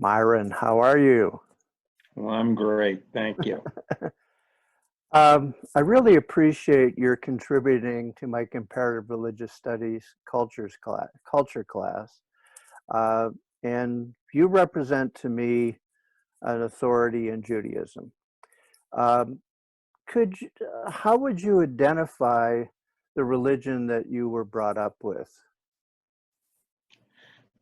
Myron, how are you? Well, I'm great. Thank you. I really appreciate your contributing to my comparative religious studies culture class. Uh, and you represent to me an authority in Judaism. Um, how would you identify the religion that you were brought up with?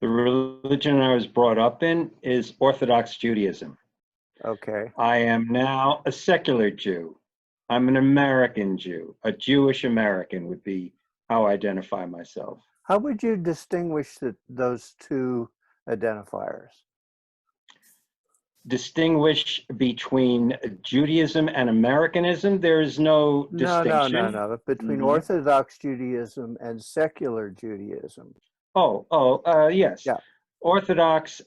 The religion I was brought up in is Orthodox Judaism. Okay. I am now a secular Jew. I'm an American Jew. A Jewish American would be how I identify myself. How would you distinguish those two identifiers? Distinguish between Judaism and Americanism, there is no No, no, no, distinction. no. Between Mhm. Orthodox Judaism and secular Judaism. Yes. Yeah. Orthodox,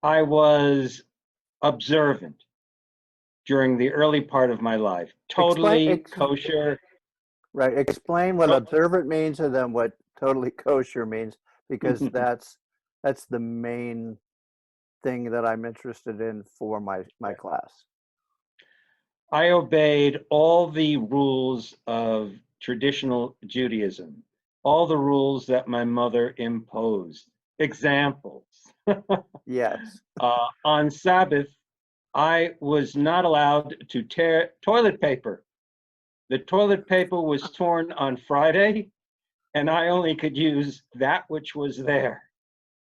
I was observant during the early part of my life. Explain, Totally ex, kosher. right. Explain what To- observant means and then what totally kosher means, because that's the main thing that I'm interested in for my class. I obeyed all the rules of traditional Judaism, all the rules that my mother imposed. Examples. Yes. On Sabbath, I was not allowed to tear toilet paper. The toilet paper was torn on Friday, and I only could use that which was there.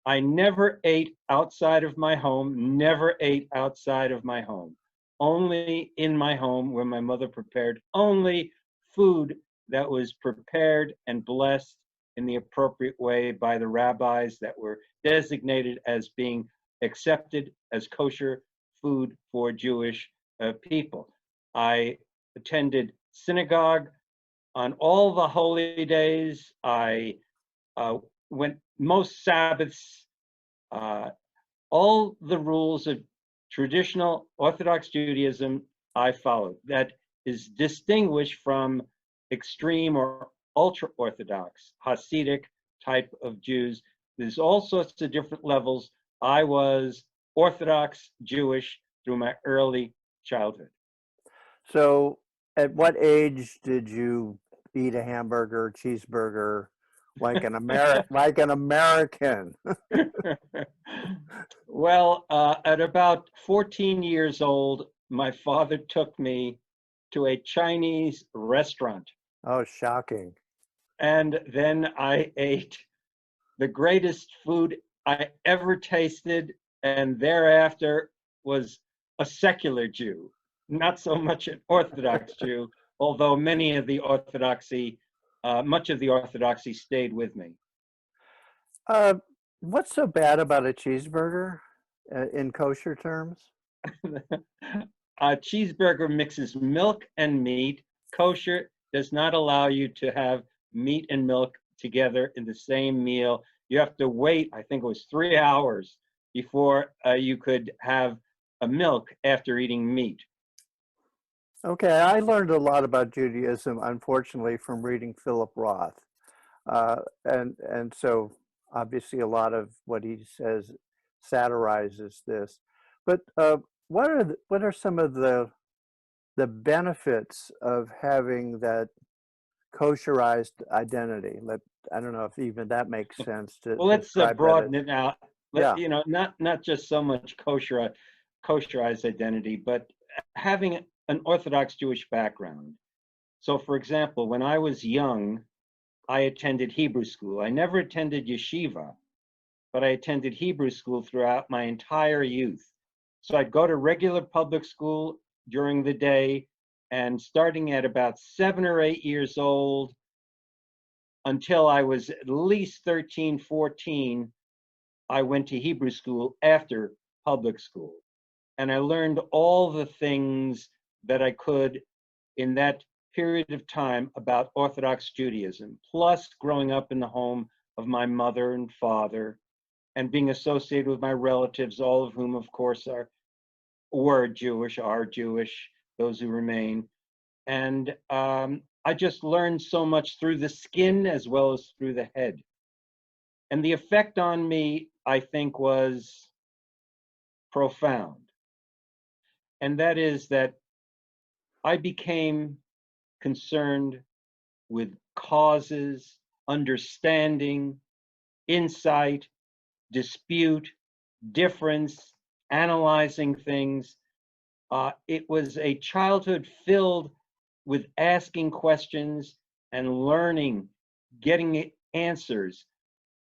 I never ate outside of my home, never ate outside of my home. Only in my home where my mother prepared only food that was prepared and blessed in the appropriate way by the rabbis that were designated as being accepted as kosher food for Jewish people. I attended synagogue on all the holy days. I went most Sabbaths, uh, all the rules of traditional Orthodox Judaism I followed. That is distinguished from extreme or ultra Orthodox, Hasidic type of Jews. There's all sorts of different levels. I was Orthodox Jewish through my early childhood. So, at what age did you eat a hamburger, cheeseburger, like an American? Well, at about 14 years old, my father took me to a Chinese restaurant. Oh, shocking. And then I ate the greatest food I ever tasted, and thereafter was a secular Jew, not so much an Orthodox Jew, although much of the orthodoxy stayed with me. Uh, what's so bad about a cheeseburger in kosher terms? A cheeseburger mixes milk and meat. Kosher does not allow you to have meat and milk together in the same meal. You have to wait, I think it was 3 hours before you could have a milk after eating meat. Okay, I learned a lot about Judaism, unfortunately, from reading Philip Roth, and so obviously a lot of what he says satirizes this. But what are some of the benefits of having that kosherized identity? I don't know if even that makes sense to Well, let's describe that as broaden it out. yeah. Not just so much kosherized identity, but having an Orthodox Jewish background. So, for example, when I was young, I attended Hebrew school. I never attended yeshiva, but I attended Hebrew school throughout my entire youth. So I'd go to regular public school during the day, and starting at about 7 or 8 years old until I was at least 13, 14, I went to Hebrew school after public school. And I learned all the things that I could in that period of time about Orthodox Judaism, plus growing up in the home of my mother and father and being associated with my relatives, all of whom, of course, are Jewish, those who remain. And I just learned so much through the skin as well as through the head. And the effect on me, I think, was profound. And that is that I became concerned with causes, understanding, insight, dispute, difference, analyzing things. It was a childhood filled with asking questions and learning, getting answers,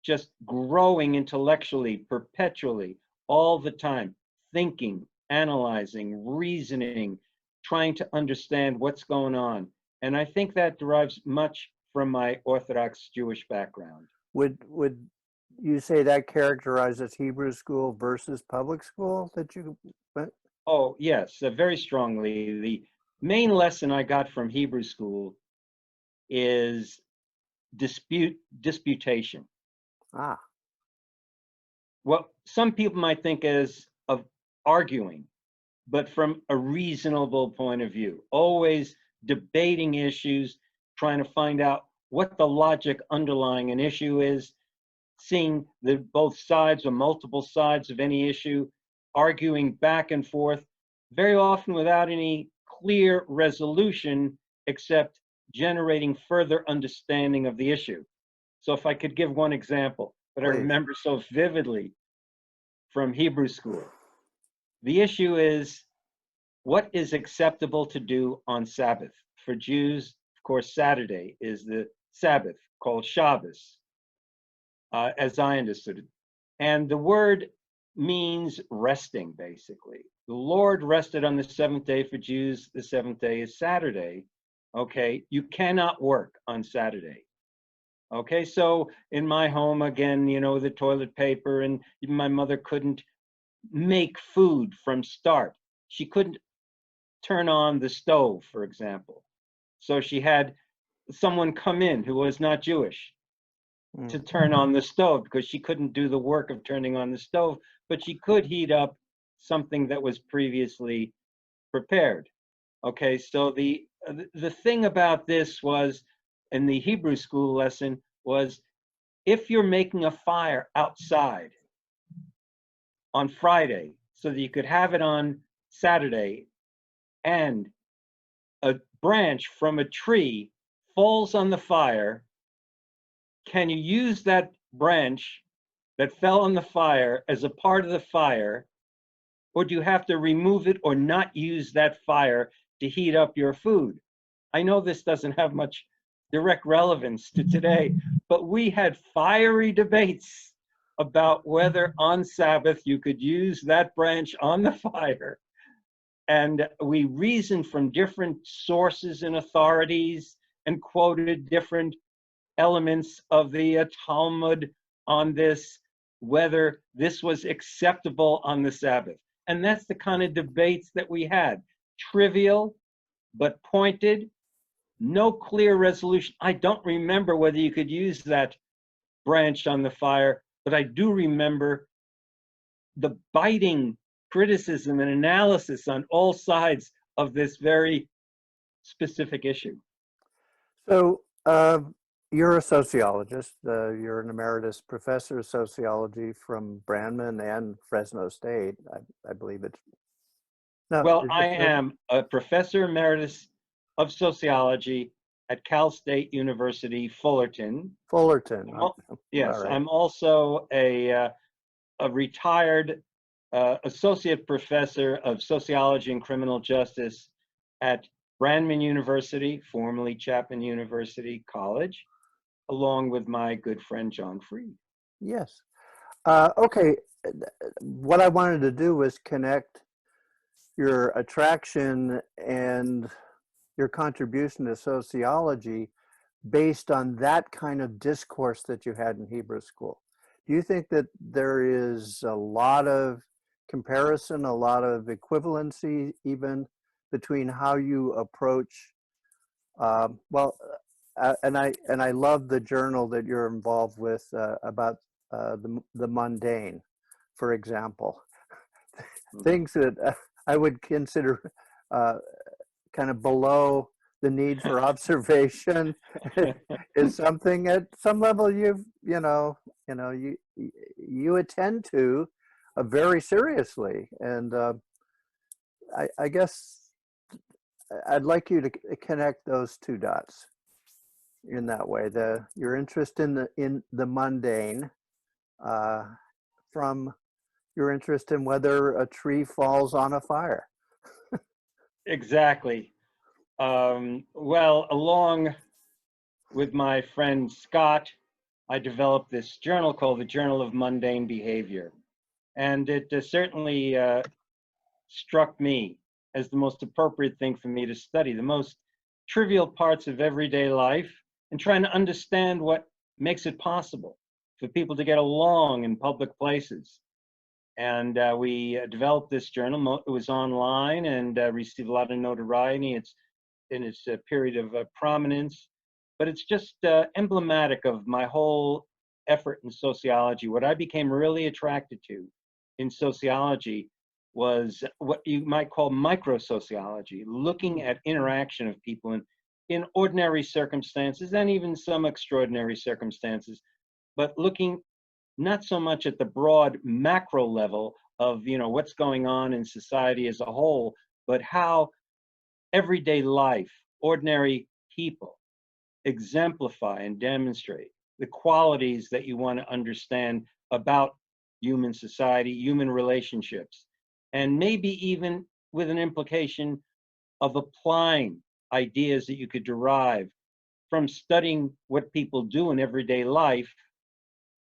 just growing intellectually, perpetually, all the time, thinking, analyzing, reasoning, trying to understand what's going on. And I think that derives much from my Orthodox Jewish background. Would you say that characterizes Hebrew school versus public school that you went? Oh, yes, very strongly. The main lesson I got from Hebrew school is disputation. Ah, What some people might think as of arguing, but from a reasonable point of view, always debating issues, trying to find out what the logic underlying an issue is, seeing the both sides or multiple sides of any issue, arguing back and forth, very often without any clear resolution except generating further understanding of the issue. So if I could give one example that I please. remember so vividly from Hebrew school, the issue is what is acceptable to do on Sabbath? For Jews, of course, Saturday is the Sabbath called Shabbos, as I understood it. And the word means resting, basically. The Lord rested on the seventh day. For Jews, the seventh day is Saturday. Okay, you cannot work on Saturday. Okay, so in my home, again, you know, the toilet paper, and even my mother couldn't make food from start. She couldn't turn on the stove, for example. So she had someone come in who was not Jewish to turn on the stove because she couldn't do the work of turning on the stove, but she could heat up something that was previously prepared. Okay, so the thing about this was, in the Hebrew school lesson, was if you're making a fire outside on Friday so that you could have it on Saturday, and a branch from a tree falls on the fire, can you use that branch that fell on the fire as a part of the fire, or do you have to remove it or not use that fire to heat up your food? I know this doesn't have much direct relevance to today, but we had fiery debates about whether on Sabbath you could use that branch on the fire. And we reasoned from different sources and authorities and quoted different elements of the Talmud on this, whether this was acceptable on the Sabbath. And that's the kind of debates that we had. Trivial, but pointed, no clear resolution. I don't remember whether you could use that branch on the fire, but I do remember the biting criticism and analysis on all sides of this very specific issue. So you're a sociologist. You're an emeritus professor of sociology from Brandman and Fresno State. I believe it's. No, Well, I am a professor emeritus of sociology at Cal State University, Fullerton. Fullerton. Yes, All right. I'm also a retired associate professor of sociology and criminal justice at Brandman University, formerly Chapman University College, along with my good friend John Freed. Yes. Okay. What I wanted to do was connect your attraction and your contribution to sociology based on that kind of discourse that you had in Hebrew school. Do you think that there is a lot of comparison, a lot of equivalency even between how you approach, and I love the journal that you're involved with about the mundane, for example, things that I would consider kind of below the need for observation is something at some level you attend to, very seriously. And I guess I'd like you to connect those two dots in that way. Your interest in the mundane from your interest in whether a tree falls on a fire. Exactly. Well, along with my friend Scott, I developed this journal called the Journal of Mundane Behavior. And it certainly struck me as the most appropriate thing for me to study, the most trivial parts of everyday life, and trying to understand what makes it possible for people to get along in public places. And we developed this journal. It was online and received a lot of notoriety. It's in its period of prominence, but it's just emblematic of my whole effort in sociology. What I became really attracted to in sociology was what you might call microsociology, looking at interaction of people in ordinary circumstances and even some extraordinary circumstances, but looking not so much at the broad macro level of, you know, what's going on in society as a whole, but how everyday life, ordinary people exemplify and demonstrate the qualities that you want to understand about human society, human relationships, and maybe even with an implication of applying ideas that you could derive from studying what people do in everyday life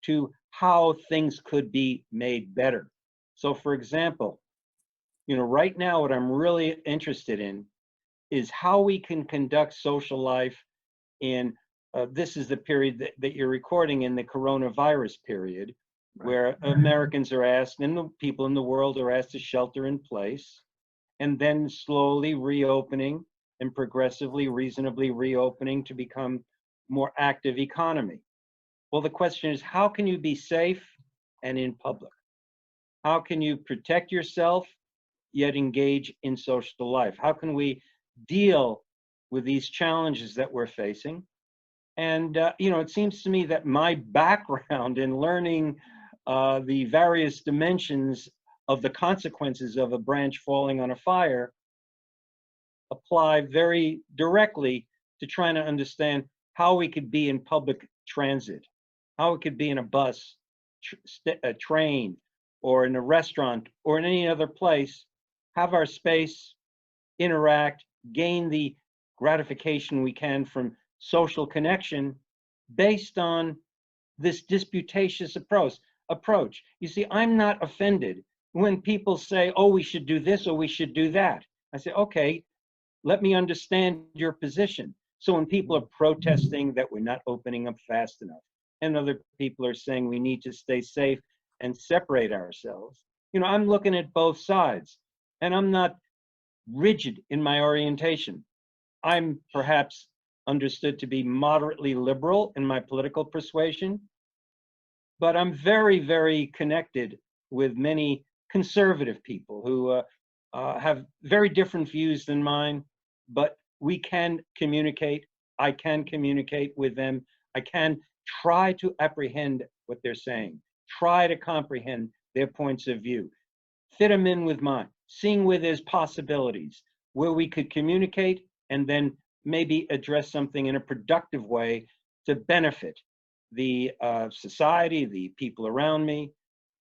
to how things could be made better. So for example, you know, right now what I'm really interested in is how we can conduct social life in, this is the period that you're recording in, the coronavirus period, Right. where Americans are asked, and the people in the world are asked to shelter in place, and then slowly reopening and progressively, reasonably reopening to become more active economy. Well, the question is, how can you be safe and in public? How can you protect yourself yet engage in social life? How can we deal with these challenges that we're facing? And, you know, it seems to me that my background in learning the various dimensions of the consequences of a branch falling on a fire apply very directly to trying to understand how we could be in public transit, how it could be in a bus, a train, or in a restaurant, or in any other place, have our space, interact, gain the gratification we can from social connection based on this disputatious approach. You see, I'm not offended when people say, oh, we should do this or we should do that. I say, okay, let me understand your position. So when people are protesting that we're not opening up fast enough, and other people are saying we need to stay safe and separate ourselves, you know, I'm looking at both sides, and I'm not rigid in my orientation. I'm perhaps understood to be moderately liberal in my political persuasion, but I'm very, very connected with many conservative people who have very different views than mine, but we can communicate. I can communicate with them. I can try to apprehend what they're saying, try to comprehend their points of view, fit them in with mine, seeing where there's possibilities, where we could communicate and then maybe address something in a productive way to benefit the society, the people around me.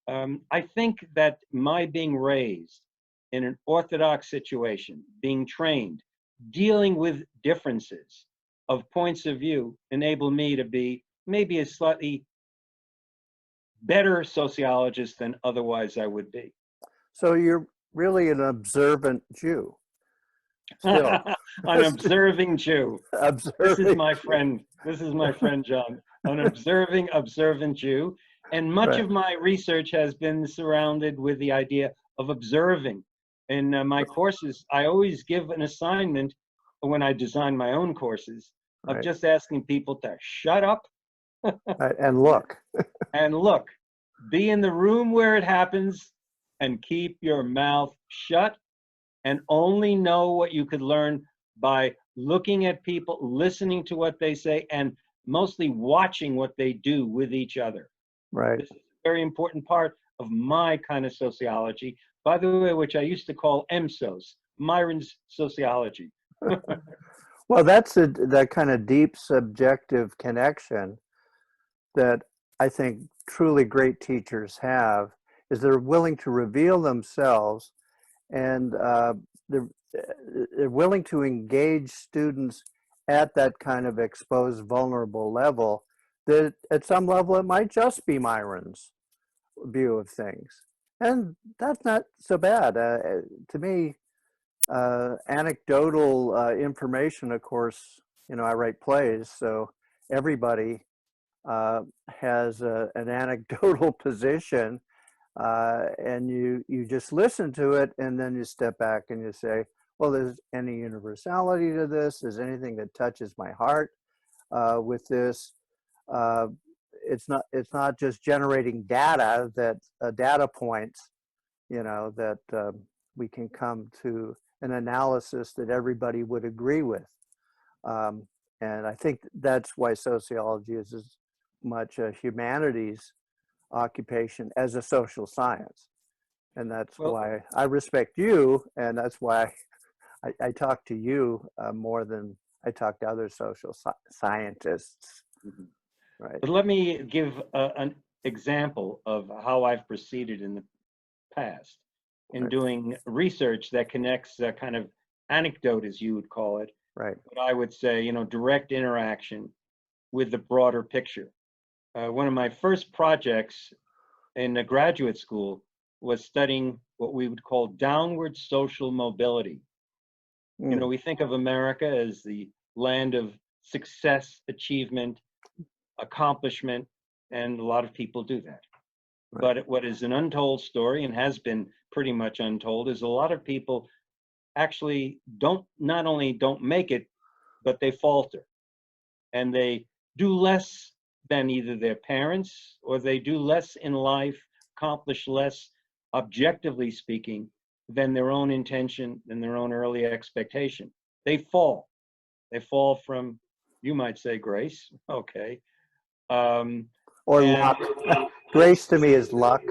I think that my being raised in an orthodox situation, being trained, dealing with differences of points of view, enable me to be maybe a slightly better sociologist than otherwise I would be. So you're really an observant Jew still. An observing Jew. This is Observing. my friend. This is my friend John. An observant Jew. And much Right. of my research has been surrounded with the idea of observing. In my courses, I always give an assignment when I design my own courses of Right. just asking people to shut up Right. And look. and look. Be in the room where it happens and keep your mouth shut, and only know what you could learn by looking at people, listening to what they say, and mostly watching what they do with each other. Right. This is a very important part of my kind of sociology, by the way, which I used to call MSOS, Myron's sociology. Well, that's that kind of deep subjective connection that I think truly great teachers have, is they're willing to reveal themselves, and they're, they're willing to engage students at that kind of exposed, vulnerable level, that at some level it might just be Myron's view of things. And that's not so bad. To me, anecdotal information, of course, you know, I write plays, so everybody has an anecdotal position, and you just listen to it, and then you step back and you say, well, there's any universality to this? Is anything that touches my heart with this? Uh, it's not just generating data, that data points, you know, that we can come to an analysis that everybody would agree with. And I think that's why sociology is as much a humanities occupation as a social science. And that's Well, why I respect you, and that's why I talk to you more than I talk to other social scientists, mhm. right? But let me give an example of how I've proceeded in the past in Right, doing research that connects a kind of anecdote, as you would call it, right. but I would say, you know, direct interaction with the broader picture. One of my first projects in the graduate school was studying what we would call downward social mobility. You know, Mm, we think of America as the land of success, achievement, accomplishment, and a lot of people do that. right. But what is an untold story, and has been pretty much untold, is a lot of people actually don't, not only don't make it, but they falter, and they do less than either their parents, or they do less in life, accomplish less, objectively speaking, than their own intention, than their own early expectation. They fall. They fall from, you might say, grace. Okay. Um, Or and luck. Grace to me is luck.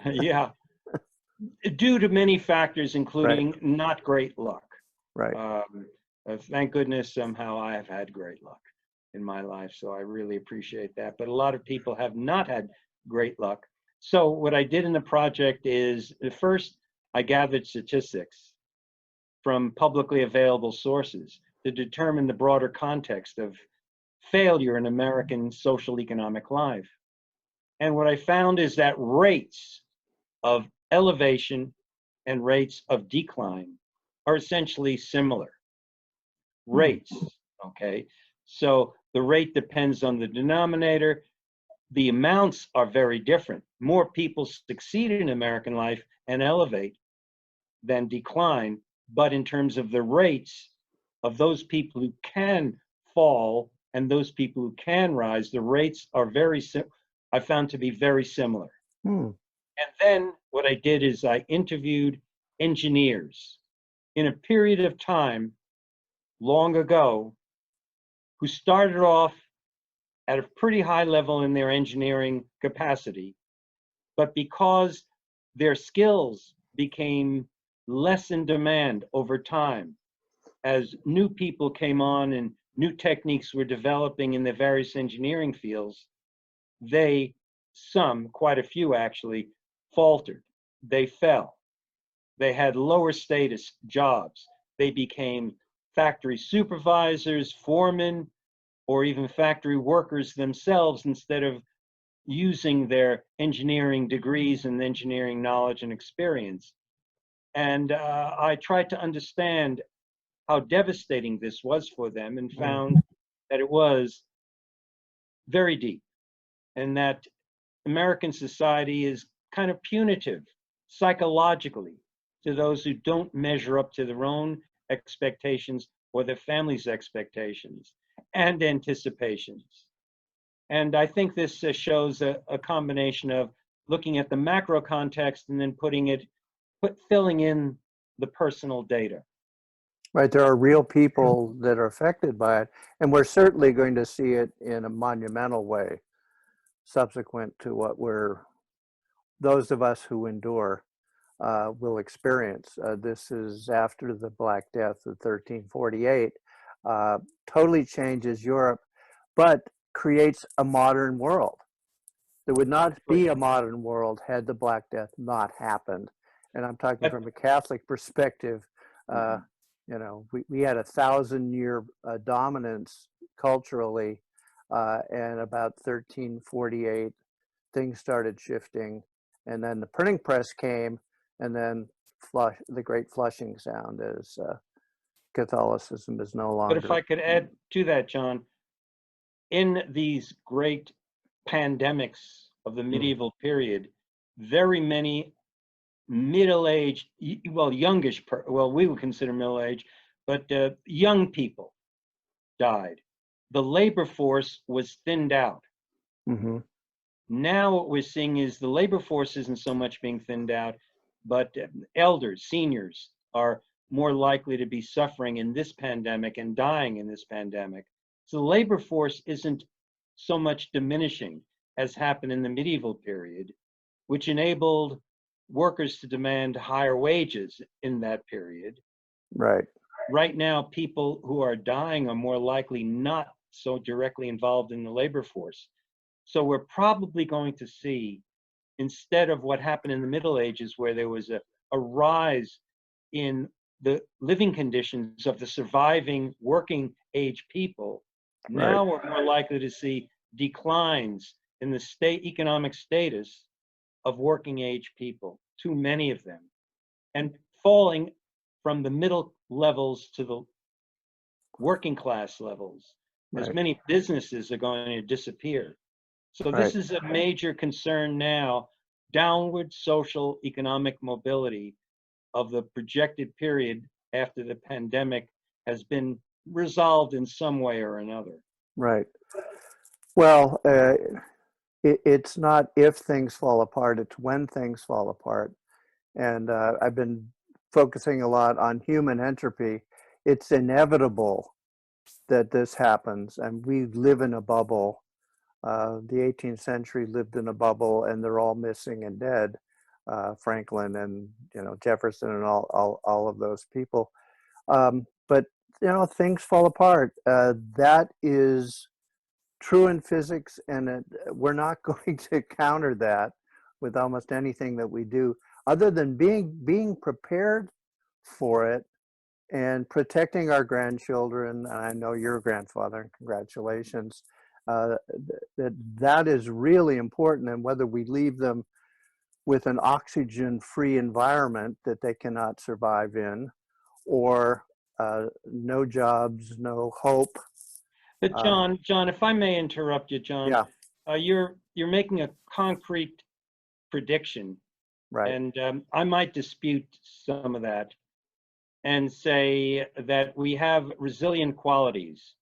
yeah, due to many factors, Right, including not great luck. right. Thank goodness somehow I have had great luck in my life, so I really appreciate that. But a lot of people have not had great luck. So what I did in the project is, first, I gathered statistics from publicly available sources to determine the broader context of failure in American social economic life. And what I found is that rates of elevation and rates of decline are essentially similar Hmm. rates, okay? So the rate depends on the denominator. The amounts are very different. More people succeed in American life and elevate than decline, but in terms of the rates of those people who can fall and those people who can rise, the rates are I found to be very similar. Hmm. And then what I did is I interviewed engineers in a period of time long ago who started off at a pretty high level in their engineering capacity, but because their skills became less in demand over time, as new people came on and new techniques were developing in the various engineering fields, quite a few actually, faltered. They fell. They had lower status jobs. They became factory supervisors, foremen, or even factory workers themselves instead of using their engineering degrees and engineering knowledge and experience. And I tried to understand how devastating this was for them, and Hmm. found that it was very deep, and that American society is kind of punitive psychologically to those who don't measure up to their own expectations or their family's expectations and anticipations. And I think this shows a combination of looking at the macro context and then filling in the personal data. Right, there are real people that are affected by it, and we're certainly going to see it in a monumental way subsequent to what we're those of us who endure will experience. This is after the Black Death of 1348, totally changes Europe, but creates a modern world. There would not be a modern world had the Black Death not happened. And I'm talking from a Catholic perspective. You know, we had 1,000-year dominance culturally, and about 1348, things started shifting, and then the printing press came, and then the great flushing sound as Catholicism is no longer. But if I could add to that, John, in these great pandemics of the medieval period, very many middle-aged, well, youngish, well, we would consider middle-aged, but young people died. The labor force was thinned out. Now what we're seeing is the labor force isn't so much being thinned out, but elders, seniors are more likely to be suffering in this pandemic and dying in this pandemic. So the labor force isn't so much diminishing as happened in the medieval period, which enabled workers to demand higher wages in that period. Right. Right now, people who are dying are more likely not so directly involved in the labor force. So we're probably going to see, instead of what happened in the Middle Ages, where there was a rise in the living conditions of the surviving working age people, now we're more likely to see declines in the economic status of working age people, too many of them, and falling from the middle levels to the working class levels, as many businesses are going to disappear. So this is a major concern now, downward social economic mobility of the projected period after the pandemic has been resolved in some way or another. Right. Well, it's not if things fall apart, it's when things fall apart. And I've been focusing a lot on human entropy. It's inevitable that this happens, and we live in a bubble. The 18th century lived in a bubble, and they're all missing and dead. Franklin and Jefferson and all of those people. But things fall apart. That is true in physics, and we're not going to counter that with almost anything that we do, other than being prepared for it and protecting our grandchildren. I know your grandfather, and congratulations. That is really important, and whether we leave them with an oxygen-free environment that they cannot survive in, or no jobs, no hope. But John, if I may interrupt you, John, you're making a concrete prediction, and I might dispute some of that and say that we have resilient qualities.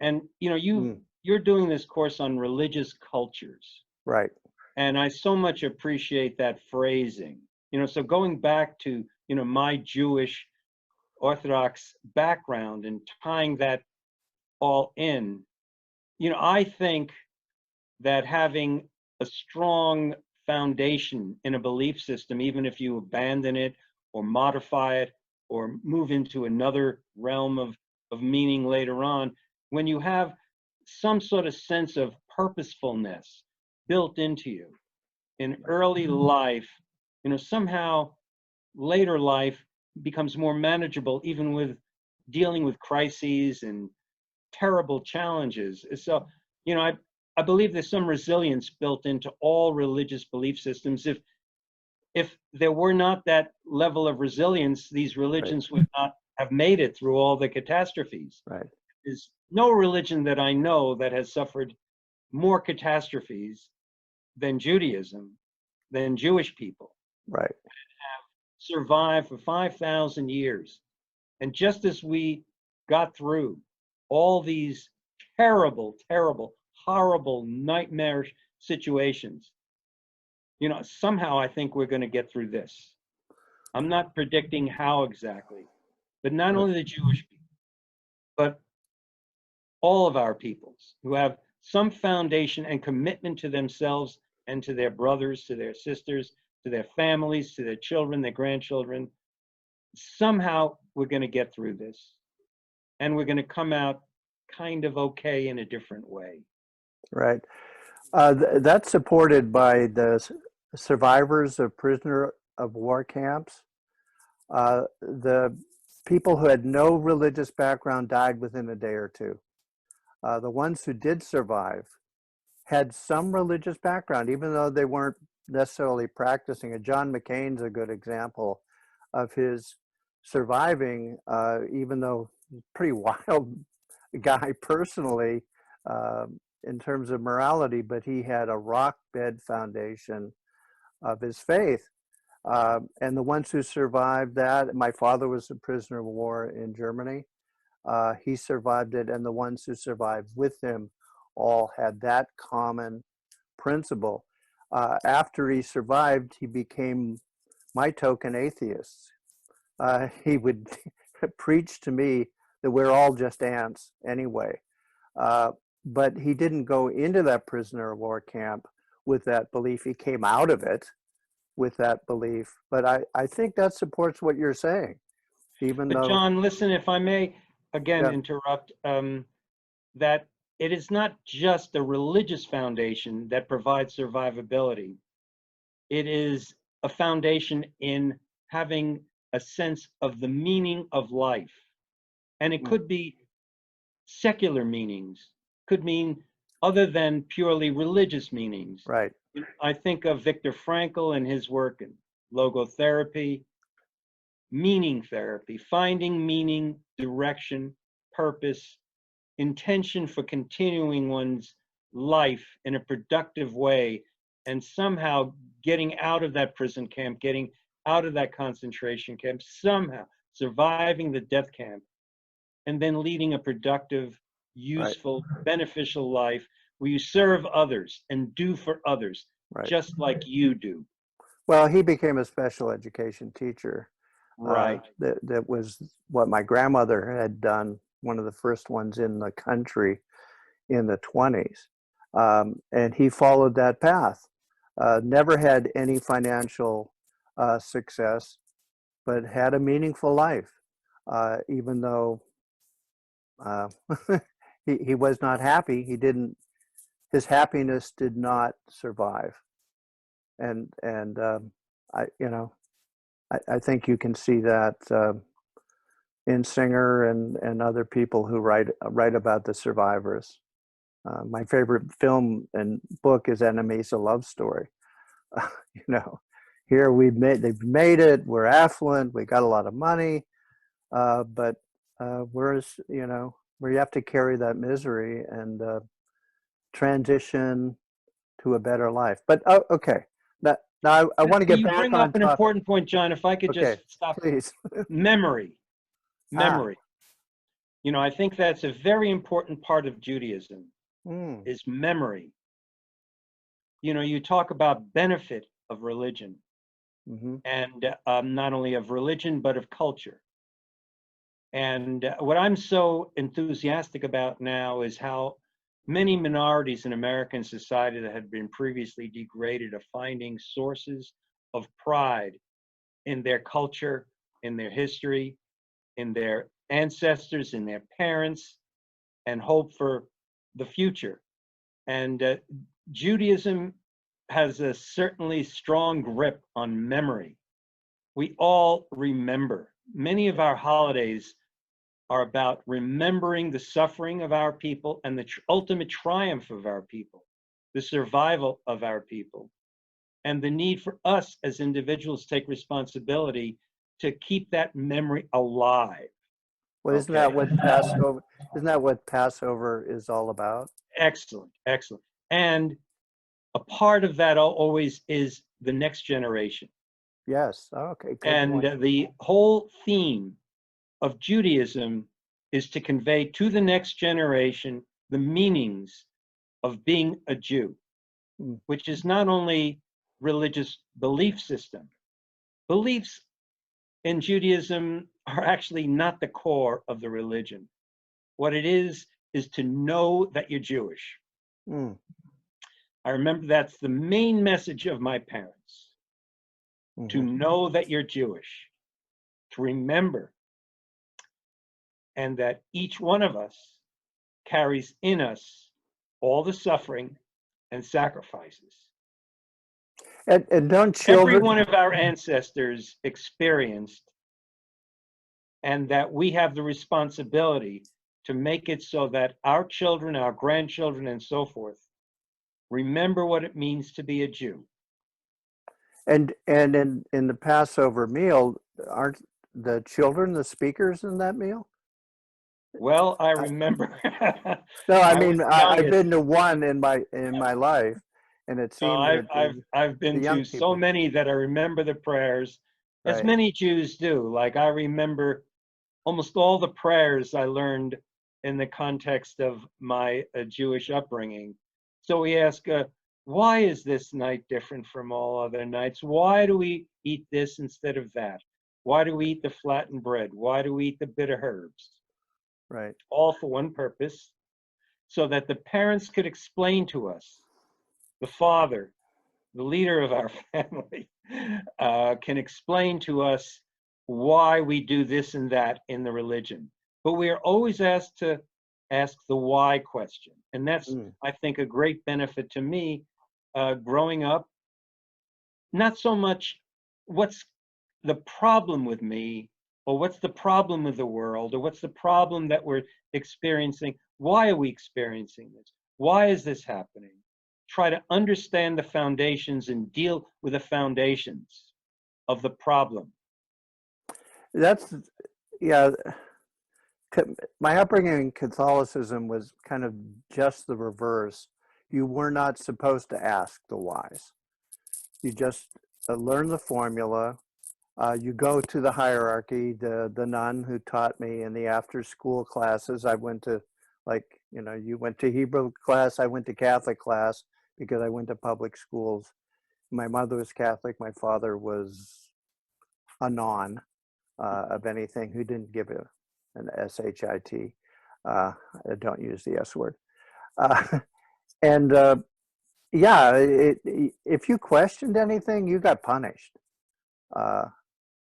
And you're doing this course on religious cultures, right? And I so much appreciate that phrasing. So going back to my Jewish Orthodox background and tying that all in, I think that having a strong foundation in a belief system, even if you abandon it or modify it or move into another realm of meaning later on, when you have some sort of sense of purposefulness built into you in early life, somehow later life becomes more manageable, even with dealing with crises and terrible challenges. So, I believe there's some resilience built into all religious belief systems. If there were not that level of resilience, these religions would not have made it through all the catastrophes. There's no religion that I know that has suffered more catastrophes than Judaism, than Jewish people. Have survived for 5,000 years. And just as we got through all these terrible, terrible, horrible, nightmarish situations, somehow I think we're going to get through this. I'm not predicting how exactly, but not only the Jewish people, but all of our peoples who have some foundation and commitment to themselves and to their brothers, to their sisters, to their families, to their children, their grandchildren. Somehow we're going to get through this, and we're going to come out kind of okay in a different way. Right. That's supported by the survivors of prisoner of war camps. The people who had no religious background died within a day or two. The ones who did survive had some religious background, even though they weren't necessarily practicing it. John McCain's a good example of his surviving, even though he's a pretty wild guy personally, in terms of morality, but he had a rock bed foundation of his faith. And the ones who survived that, my father was a prisoner of war in Germany. He survived it, and the ones who survived with him all had that common principle. After he survived, he became my token atheist. He would preach to me that we're all just ants anyway. But he didn't go into that prisoner of war camp with that belief. He came out of it with that belief. But I think that supports what you're saying, even But though. John, listen, if I may again Yeah. interrupt, that it is not just a religious foundation that provides survivability. It is a foundation in having a sense of the meaning of life. And it could be secular meanings, could mean other than purely religious meanings. Right. I think of Viktor Frankl and his work in logotherapy, meaning therapy, finding meaning, direction, purpose, intention for continuing one's life in a productive way, and somehow getting out of that prison camp, getting out of that concentration camp, somehow surviving the death camp, and then leading a productive, useful, beneficial life where you serve others and do for others, Right. just like you do. Well, he became a special education teacher. Right. That was what my grandmother had done, one of the first ones in the country in the 20s. And he followed that path. Never had any financial success, but had a meaningful life, even though he was not happy. His happiness did not survive. And I think you can see that in Singer and other people who write about the survivors. My favorite film and book is Enemies: A Love Story. Here they've made it. We're affluent. We got a lot of money, but whereas where you have to carry that misery and transition to a better life. But okay, now I want to get You back bring on up an topic. important point, John, if I could Okay, just stop. please. Memory. I think that's a very important part of Judaism, is memory. You talk about benefit of religion, and not only of religion, but of culture. And what I'm so enthusiastic about now is how many minorities in American society that had been previously degraded are finding sources of pride in their culture, in their history, in their ancestors, in their parents, and hope for the future. And Judaism has a certainly strong grip on memory. We all remember. Many of our holidays are about remembering the suffering of our people and the ultimate triumph of our people, the survival of our people, and the need for us as individuals to take responsibility to keep that memory alive. Well, isn't that what Passover is all about? Excellent, excellent. And a part of that always is the next generation. Yes. Okay. Good And point. the whole theme of Judaism is to convey to the next generation the meanings of being a Jew, which is not only religious belief system. Beliefs in Judaism are actually not the core of the religion. What it is to know that you're Jewish. I remember that's the main message of my parents, to Mhm. know that you're Jewish, to remember, and that each one of us carries in us all the suffering and sacrifices And don't every children, one of our ancestors experienced, and that we have the responsibility to make it so that our children, our grandchildren, and so forth remember what it means to be a Jew. and in the Passover meal, aren't the children the speakers in that meal? Well, I I, remember no, I I was mean the I've youngest. been to one in my life, and it No, seemed that I've the been young to so people, many that I remember the prayers, as right, many Jews do. Like I remember almost all the prayers I learned in the context of my Jewish upbringing. So we ask, why is this night different from all other nights? Why do we eat this instead of that? Why do we eat the flattened bread? Why do we eat the bitter herbs? right. All for one purpose, so that the parents could explain to us, the father, the leader of our family, can explain to us why we do this and that in the religion. But we are always asked to ask the why question. And that's, Mm. I think, a great benefit to me growing up. Not so much what's the problem with me, or what's the problem with the world, or what's the problem that we're experiencing. Why are we experiencing this? Why is this happening? Try to understand the foundations and deal with the foundations of the problem. That's yeah. My upbringing in Catholicism was kind of just the reverse. You were not supposed to ask the whys. You just learn the formula. You go to the hierarchy. The nun who taught me in the after school classes. I went to, like, you went to Hebrew class. I went to Catholic class because I went to public schools. My mother was Catholic. My father was a non of anything, who didn't give an shit. I don't use the S word. Uh, and yeah, if you questioned anything, you got punished uh,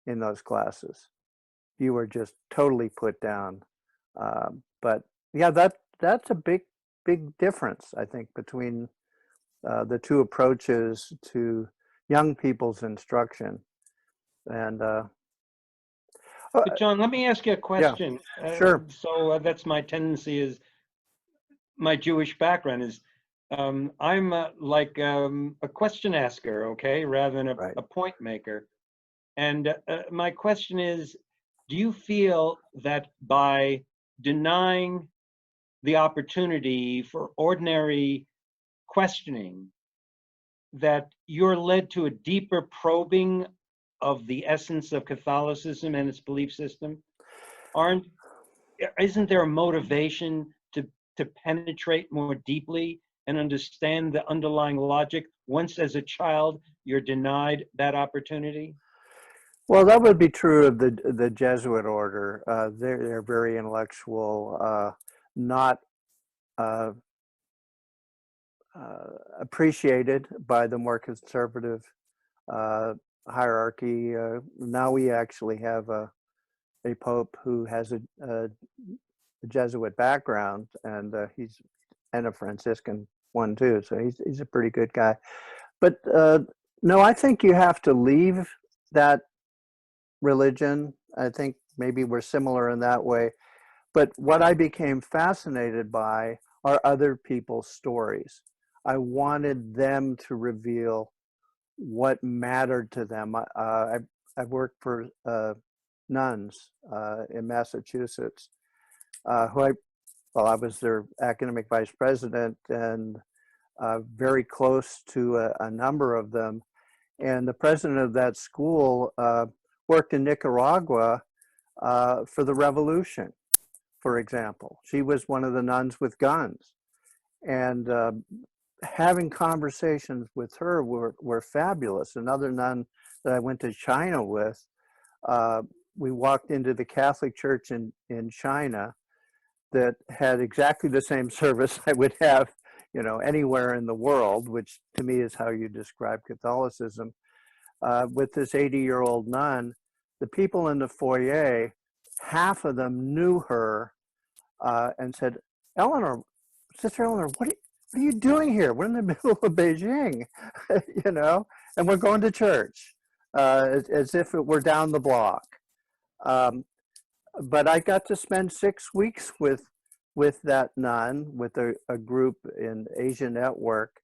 in those classes. You were just totally put down. But yeah, that's a big difference, I think, between the two approaches to young people's instruction. And uh, But John, let me ask you a yeah, question. sure, That's my tendency, is my Jewish background is, I'm like a question asker, okay, rather than right. a point maker. And my question is, do you feel that by denying the opportunity for ordinary questioning, that you're led to a deeper probing of the essence of Catholicism and its belief system? Aren't Isn't there a motivation to penetrate more deeply and understand the underlying logic once as a child you're denied that opportunity? Well, that would be true of the Jesuit order. They're very intellectual, not uh, appreciated by the more conservative uh, hierarchy. Now we actually have a pope who has a Jesuit background, and he's and a Franciscan one too. So he's a pretty good guy. But no, I think you have to leave that religion. I think maybe we're similar in that way. But what I became fascinated by are other people's stories. I wanted them to reveal what mattered to them. I've worked for nuns in Massachusetts, who I was their academic vice president and very close to a number of them. And the president of that school worked in Nicaragua for the revolution, for example. She was one of the nuns with guns. And having conversations with her were fabulous. Another nun that I went to China with, uh, we walked into the Catholic Church in China that had exactly the same service I would have anywhere in the world, which to me is how you describe Catholicism, with this 80-year-old nun, the people in the foyer, half of them knew her and said, Eleanor, Sister Eleanor, what are you doing here? We're in the middle of Beijing, and we're going to church, as if it were down the block. But I got to spend 6 weeks with that nun, with a group in Asia Network,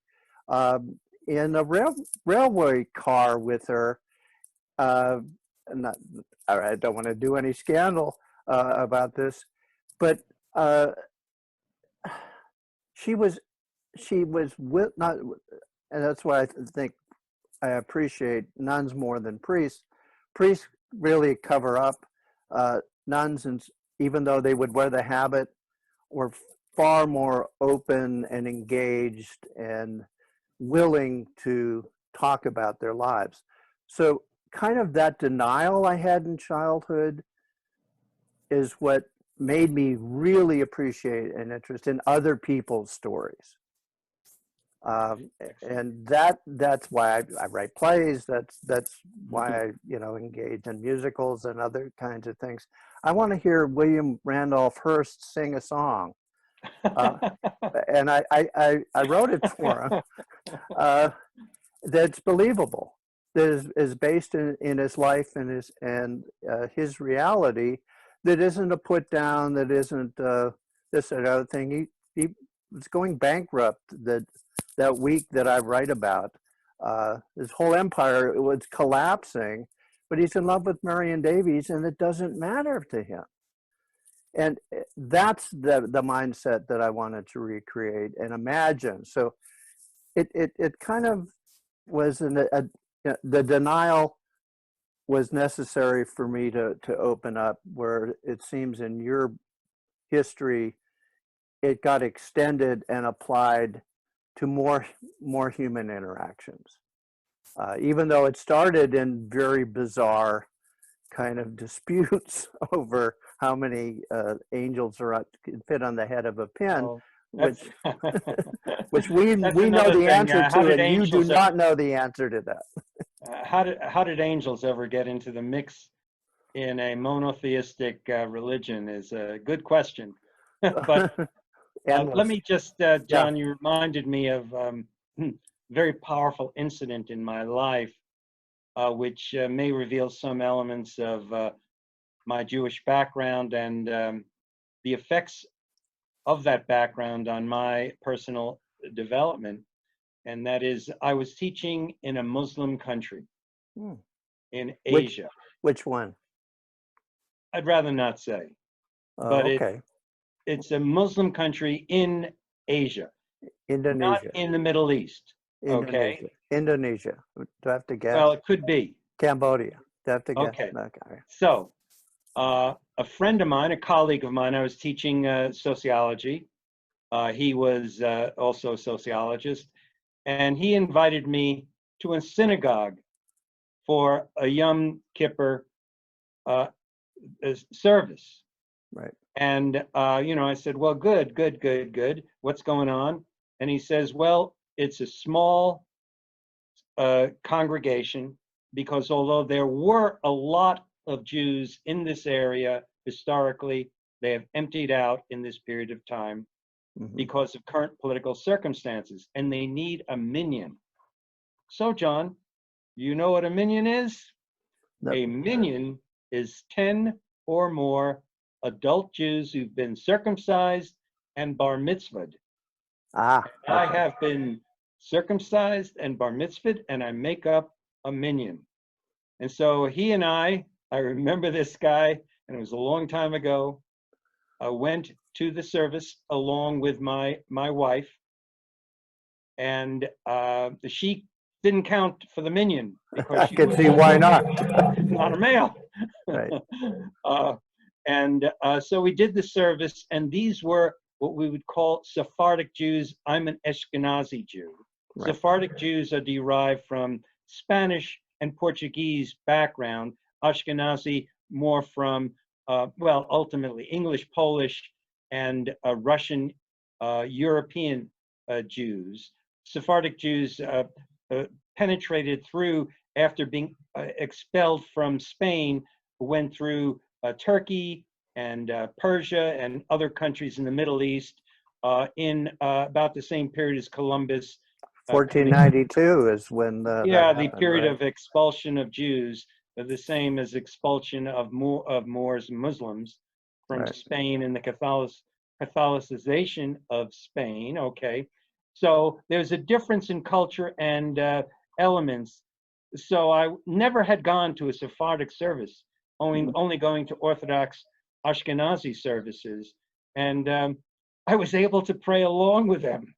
in a railway car with her. Not, I don't want to do any scandal about this, but she was with not, and that's why I think I appreciate nuns more than priests. Priests really cover up. Nuns, and even though they would wear the habit, were far more open and engaged and willing to talk about their lives. So kind of that denial I had in childhood is what made me really appreciate an interest in other people's stories. And that's why I write plays. That's why I engage in musicals and other kinds of things. I want to hear William Randolph Hearst sing a song, and I wrote it for him. That's believable. That is based in his life and his reality. That isn't a put down. That isn't this or other thing. He was going bankrupt that week that I write about. His whole empire was collapsing, but he's in love with Marion Davies, and it doesn't matter to him. And that's the mindset that I wanted to recreate and imagine. So it kind of was the denial was necessary for me to open up, where it seems in your history it got extended and applied to more human interactions, even though it started in very bizarre kind of disputes over how many angels can fit on the head of a pin, which we know the answer to, and you do not know the answer to that. How did angels ever get into the mix in a monotheistic religion is a good question. But let me just, John, you reminded me of a very powerful incident in my life, which may reveal some elements of my Jewish background and the effects of that background on my personal development. And that is, I was teaching in a Muslim country in Asia. Which one? I'd rather not say. But okay. It's a Muslim country in Asia. Indonesia. Not in the Middle East. Indonesia. Okay. Indonesia. Do I have to guess? Well, it could be. Cambodia. Do I have to guess? Okay. Okay. So, a friend of mine, a colleague of mine, I was teaching sociology. He was also a sociologist. And he invited me to a synagogue for a Yom Kippur service. Right. And, I said, well, good. What's going on? And he says, well, it's a small congregation, because although there were a lot of Jews in this area historically, they have emptied out in this period of time because of current political circumstances, and they need a minyan. So, John, you know what a minyan is? No. A minyan is 10 or more adult Jews who've been circumcised and bar mitzvahed. Okay. I have been circumcised and bar mitzvahed, and I make up a minyan. And so he and I remember this guy, and it was a long time ago, went to the service along with my wife, and she didn't count for the minyan because she can see why not. Not a male. Right. So we did the service, and these were what we would call Sephardic Jews. I'm an Ashkenazi Jew. Right. Sephardic Jews are derived from Spanish and Portuguese background. Ashkenazi more from, ultimately English, Polish, and Russian, European Jews. Sephardic Jews penetrated through after being expelled from Spain, went through Turkey and Persia and other countries in the Middle East in about the same period as Columbus. 1492 is when that Yeah, the happened, period right? of expulsion of Jews, the same as expulsion of Moors and Muslims from Right. Spain and the Catholicization of Spain. Okay, so there's a difference in culture and elements. So I never had gone to a Sephardic service, only going to Orthodox Ashkenazi services, and I was able to pray along with them.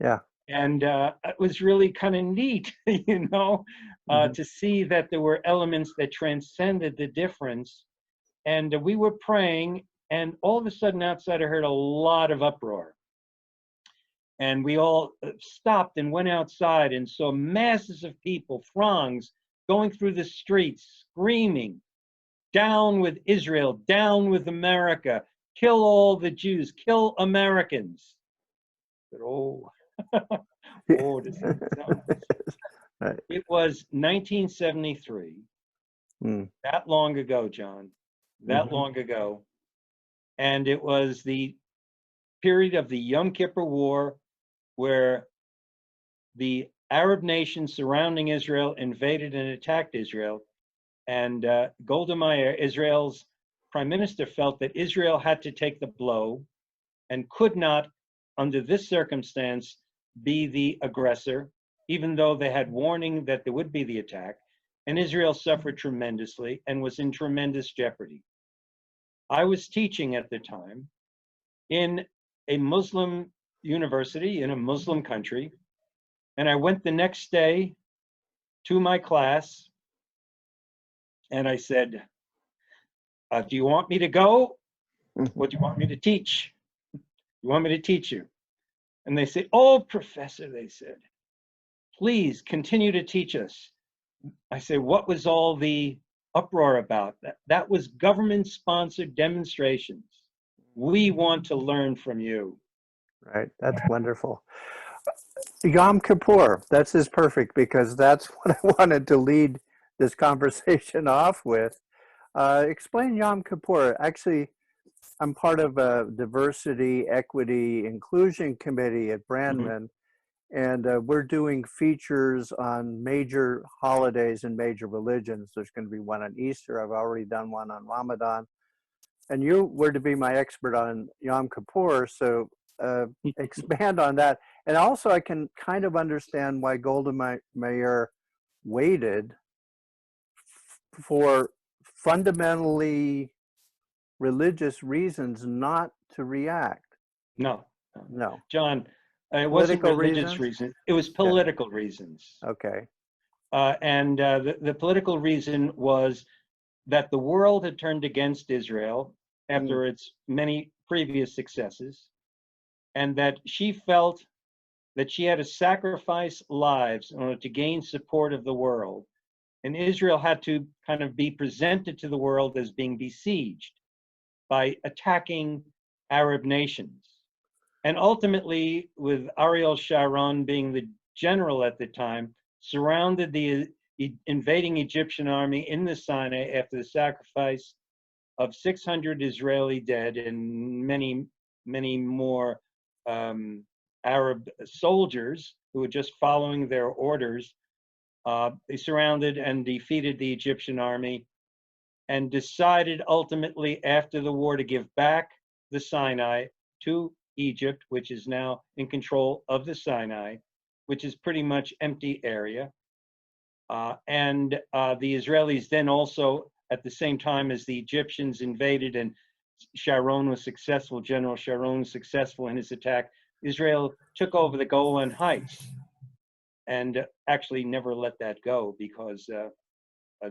Yeah. And it was really kind of neat, to see that there were elements that transcended the difference. And we were praying, and all of a sudden outside I heard a lot of uproar. And we all stopped and went outside and saw masses of people, throngs, going through the streets, screaming, down with Israel, down with America, kill all the Jews, kill Americans. But, oh, oh, this is Right. It was 1973, that long ago, John, that long ago. And it was the period of the Yom Kippur War, where the Arab nations surrounding Israel invaded and attacked Israel. And Golda Meir, Israel's prime minister, felt that Israel had to take the blow and could not, under this circumstance, be the aggressor, even though they had warning that there would be the attack. And Israel suffered tremendously and was in tremendous jeopardy. I was teaching at the time in a Muslim university in a Muslim country, and I went the next day to my class and I said, do you want me to go? What do you want me to teach? You want me to teach you? And they say, oh, professor, they said, please continue to teach us. I say, what was all the uproar about? That was government-sponsored demonstrations. We want to learn from you. Right. That's wonderful. Yom Kippur, that's just perfect because that's what I wanted to lead this conversation off with. Explain Yom Kippur. Actually, I'm part of a diversity, equity, inclusion committee at Brandman, and we're doing features on major holidays and major religions. There's going to be one on Easter. I've already done one on Ramadan. And you were to be my expert on Yom Kippur, so expand on that. And also, I can kind of understand why Golda Meir waited for fundamentally religious reasons not to react. No. No. John, it wasn't Political religious reasons. It was political reasons. Okay. And the political reason was that the world had turned against Israel after its many previous successes, and that she felt that she had to sacrifice lives in order to gain support of the world. And Israel had to kind of be presented to the world as being besieged by attacking Arab nations. And ultimately, with Ariel Sharon being the general at the time, surrounded the invading Egyptian army in the Sinai after the sacrifice of 600 Israeli dead and many, many more Arab soldiers who were just following their orders. They surrounded and defeated the Egyptian army and decided ultimately after the war to give back the Sinai to Egypt, which is now in control of the Sinai, which is pretty much empty area. And the Israelis then also, at the same time as the Egyptians invaded and Sharon was successful, General Sharon was successful in his attack, Israel took over the Golan Heights and actually never let that go because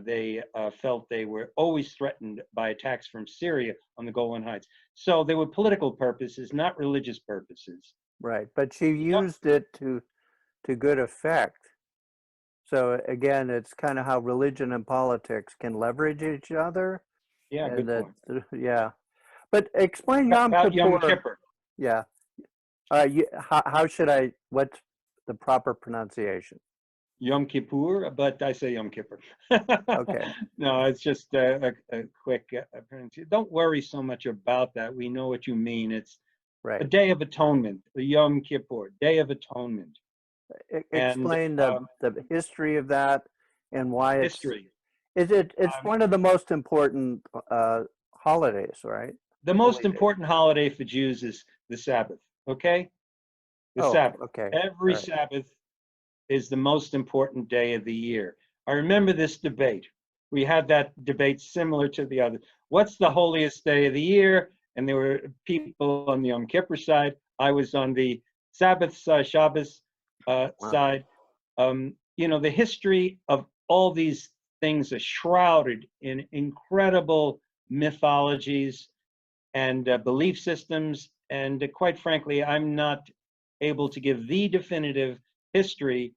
they felt they were always threatened by attacks from Syria on the Golan Heights. So they were political purposes, not religious purposes. Right. But she used it to good effect. So again, it's kind of how religion and politics can leverage each other. Yeah, And good that, point. yeah. But explain Yom About Yom Kippur. Kippur. Yeah. How should I, what's the proper pronunciation? Yom Kippur, but I say Yom Kippur. Okay, No, it's just a quick pronunciation. Don't worry so much about that. We know what you mean. It's a right. Day of Atonement, the Yom Kippur, Day of Atonement, and Explain the history of that and why history. it's Um, one of the most important holidays, right? the Holy most days. important holiday for Jews is the Sabbath. Okay, the Oh, Sabbath. okay. Every All right. Sabbath is the most important day of the year. I remember this debate. We had that debate similar to the other. What's the holiest day of the year? And there were people on the Yom Kippur side. I was on the Sabbath side, Shabbos Wow. side. The history of all these things are shrouded in incredible mythologies and belief systems. And quite frankly, I'm not able to give the definitive history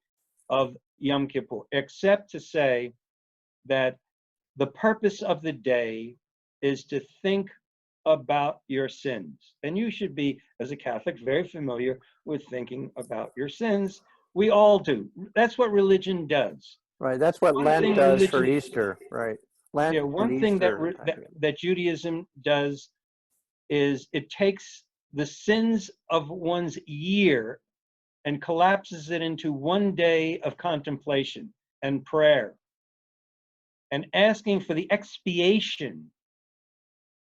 of Yom Kippur, except to say that the purpose of the day is to think about your sins. And you should be, as a Catholic, very familiar with thinking about your sins. We all do. That's what religion does. Right. That's what One Lent thing does for religion, Easter, right? Lent yeah, and one thing Easter are kind of, that Judaism does is it takes the sins of one's year and collapses it into one day of contemplation and prayer and asking for the expiation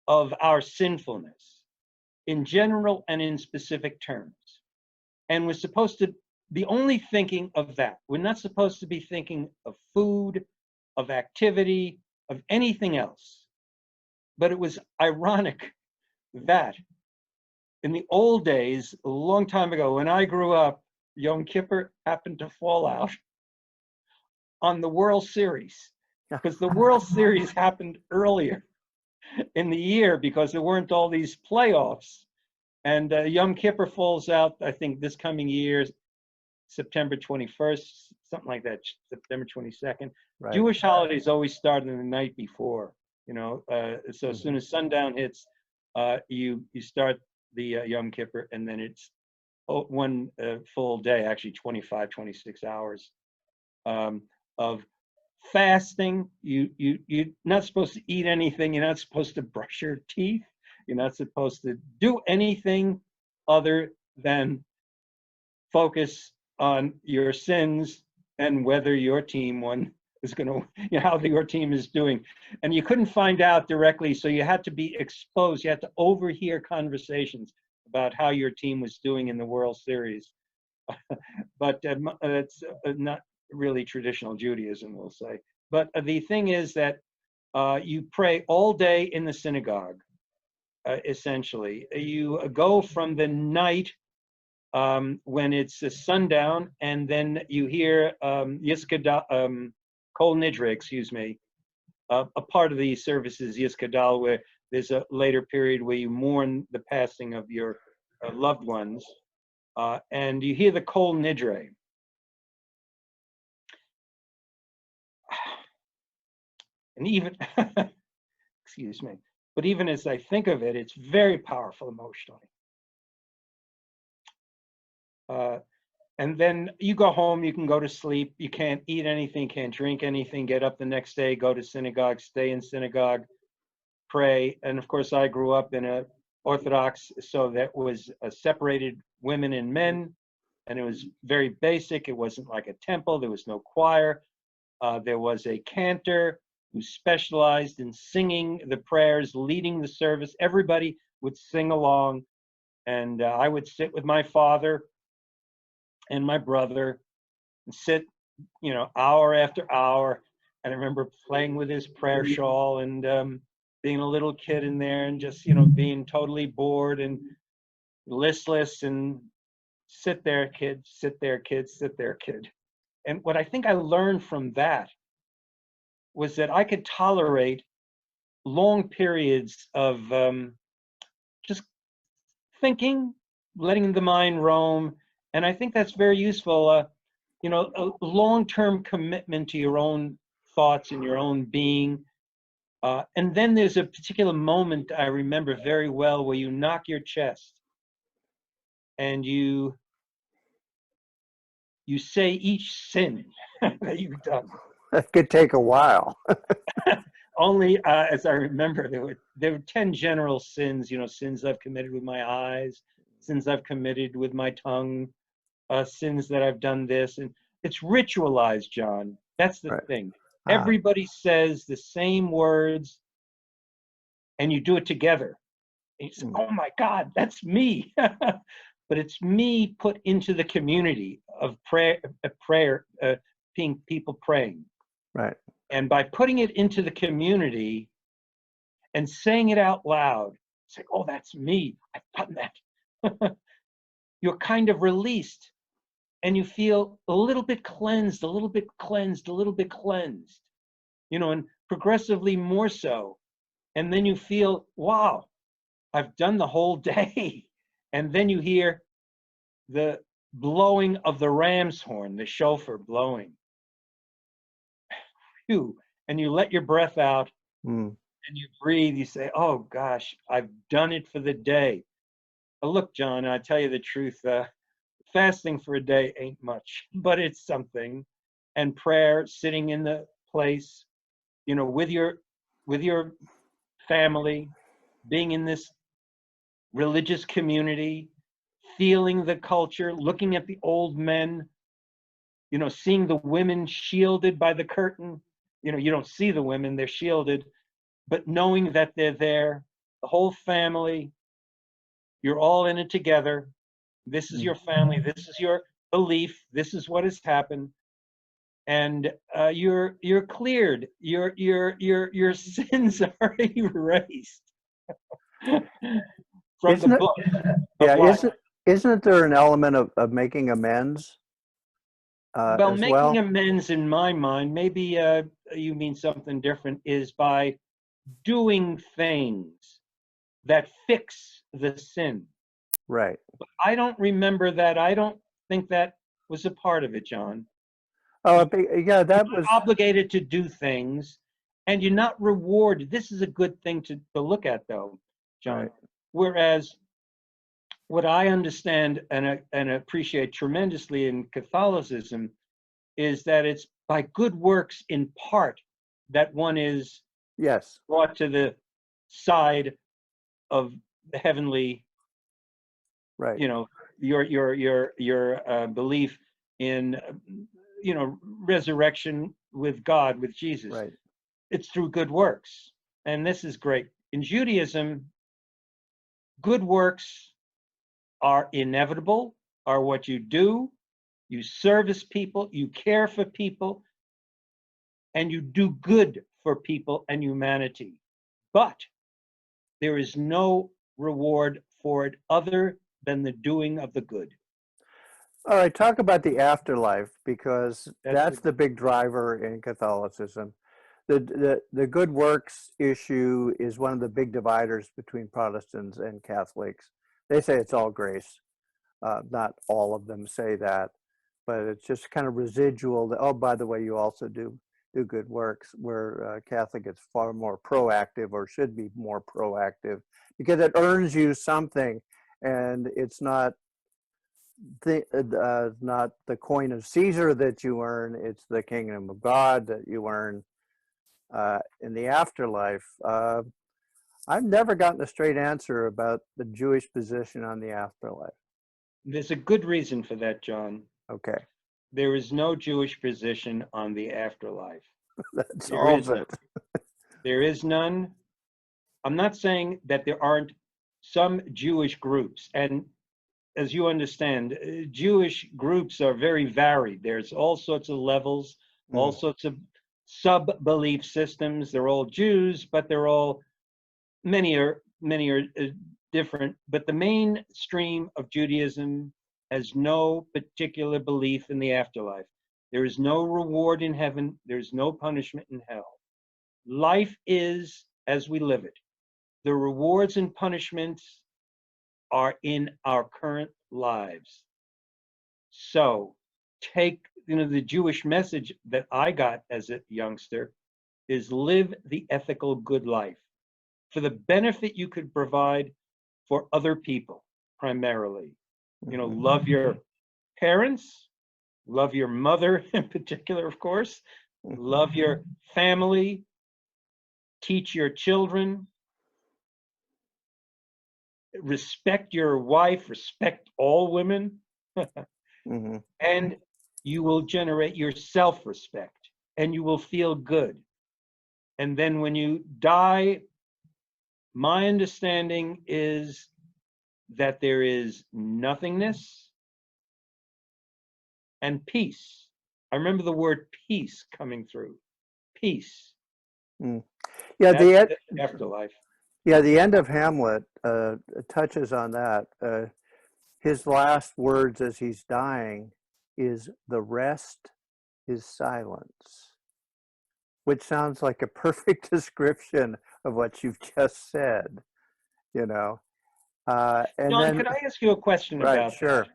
of our sinfulness in general and in specific terms. And we're supposed to be only thinking of that. We're not supposed to be thinking of food, of activity, of anything else. But it was ironic that in the old days, a long time ago, when I grew up, Yom Kippur happened to fall out on the World Series because the World Series happened earlier in the year because there weren't all these playoffs. And Yom Kippur falls out, I think, this coming year, September 21st, something like that, September 22nd. right. Jewish holidays always start on the night before, so as Mhm. soon as sundown hits, you start the Yom Kippur, and then it's one full day, actually 25, 26 hours of fasting. You're not supposed to eat anything. You're not supposed to brush your teeth. You're not supposed to do anything other than focus on your sins and whether your team won is going to, how your team is doing. And you couldn't find out directly, so you had to be exposed. You had to overhear conversations about how your team was doing in the World Series. But it's not really traditional Judaism, we'll say. But the thing is that you pray all day in the synagogue, essentially. You go from the night when it's sundown, and then you hear Kol Nidre, excuse me. A part of the service is Yiskadal, where there's a later period where you mourn the passing of your loved ones, and you hear the Kol Nidre. And even, excuse me, but even as I think of it, it's very powerful emotionally. And then you go home, you can go to sleep, you can't eat anything, can't drink anything, get up the next day, go to synagogue, stay in synagogue, pray. And of course, I grew up in a Orthodox, so that was separated women and men, and it was very basic. It wasn't like a temple, there was no choir. There was a cantor who specialized in singing the prayers, leading the service. Everybody would sing along, and I would sit with my father and my brother and sit, hour after hour. And I remember playing with his prayer shawl and being a little kid in there and just, being totally bored and listless and sit there, kid, sit there, kid, sit there, kid. And what I think I learned from that was that I could tolerate long periods of just thinking, letting the mind roam. And I think that's very useful. A long-term commitment to your own thoughts and your own being. And then there's a particular moment I remember very well where you knock your chest and you say each sin that you've done. That could take a while. Only, as I remember, there were 10 general sins. Sins I've committed with my eyes, sins I've committed with my tongue, sins that I've done this, and it's ritualized, John. That's the Right. thing. Ah, Everybody says the same words, and you do it together. And you say, mm, "Oh my God, that's me." But it's me put into the community of prayer, being people praying. right. And by putting it into the community and saying it out loud, say, "Oh, that's me. I've done that." You're kind of released, and you feel a little bit cleansed, a little bit cleansed, a little bit cleansed, and progressively more so. And then you feel, wow, I've done the whole day. And then you hear the blowing of the ram's horn, the shofar blowing. Phew. And you let your breath out Mm, and you breathe. You say, oh gosh, I've done it for the day. But look, John, I tell you the truth, fasting for a day ain't much, but it's something. And prayer, sitting in the place, with your family, being in this religious community, feeling the culture, looking at the old men, seeing the women shielded by the curtain. You don't see the women, they're shielded, but knowing that they're there, the whole family, you're all in it together. This is mm. your family, this is your belief, this is what has happened. And you're cleared. Your sins are erased from the Isn't it? book of Yeah, life. isn't there an element of making amends Well, as making well? amends in my mind, maybe you mean something different, is by doing things that fix the sin. Right. I don't remember that. I don't think that was a part of it, John. Oh, You- yeah, You're that not was obligated to do things, and you're not rewarded. This is a good thing to look at, though, John. right. Whereas what I understand and appreciate tremendously in Catholicism is that it's by good works in part that one is Yes. brought to the side of the heavenly, Right. you know, your belief in, resurrection with God, with Jesus. Right. It's through good works. And this is great. In Judaism, good works are inevitable, are what you do. You service people, you care for people, and you do good for people and humanity. But there is no reward for it other than the doing of the good. All right. Talk about the afterlife because That's that's a, the big driver in Catholicism. The good works issue is one of the big dividers between Protestants and Catholics. They say it's all grace. Not all of them say that, but it's just kind of residual. That, oh, by the way, you also do good works. Where Catholic is far more proactive, or should be more proactive, because it earns you something, and it's not the coin of Caesar that you earn. It's the kingdom of God that you earn in the afterlife. I've never gotten a straight answer about the Jewish position on the afterlife. there's a good reason for that, John. Okay, There is no Jewish position on the afterlife. that There is solves none. it. There is none. I'm not saying that there aren't some Jewish groups. And as you understand, Jewish groups are very varied. There's all sorts of levels, all Mm, sorts of sub-belief systems. They're all Jews, but many are different. But the mainstream of Judaism has no particular belief in the afterlife. There is no reward in heaven. There's no punishment in hell. Life is as we live it. The rewards and punishments are in our current lives. So take, the Jewish message that I got as a youngster is live the ethical good life for the benefit you could provide for other people primarily. You know, love your parents, love your mother in particular, of course, love your family, teach your children, respect your wife, respect all women, Mm-hmm. and you will generate your self-respect and you will feel good. And then when you die, my understanding is that there is nothingness and peace. I remember the word peace coming through. Peace. Mm. Yeah, That's the afterlife. the end of Hamlet touches on that. His last words as he's dying is, "The rest is silence," which sounds like a perfect description of what you've just said, you know. And John, then, could I ask you a question right, about sure,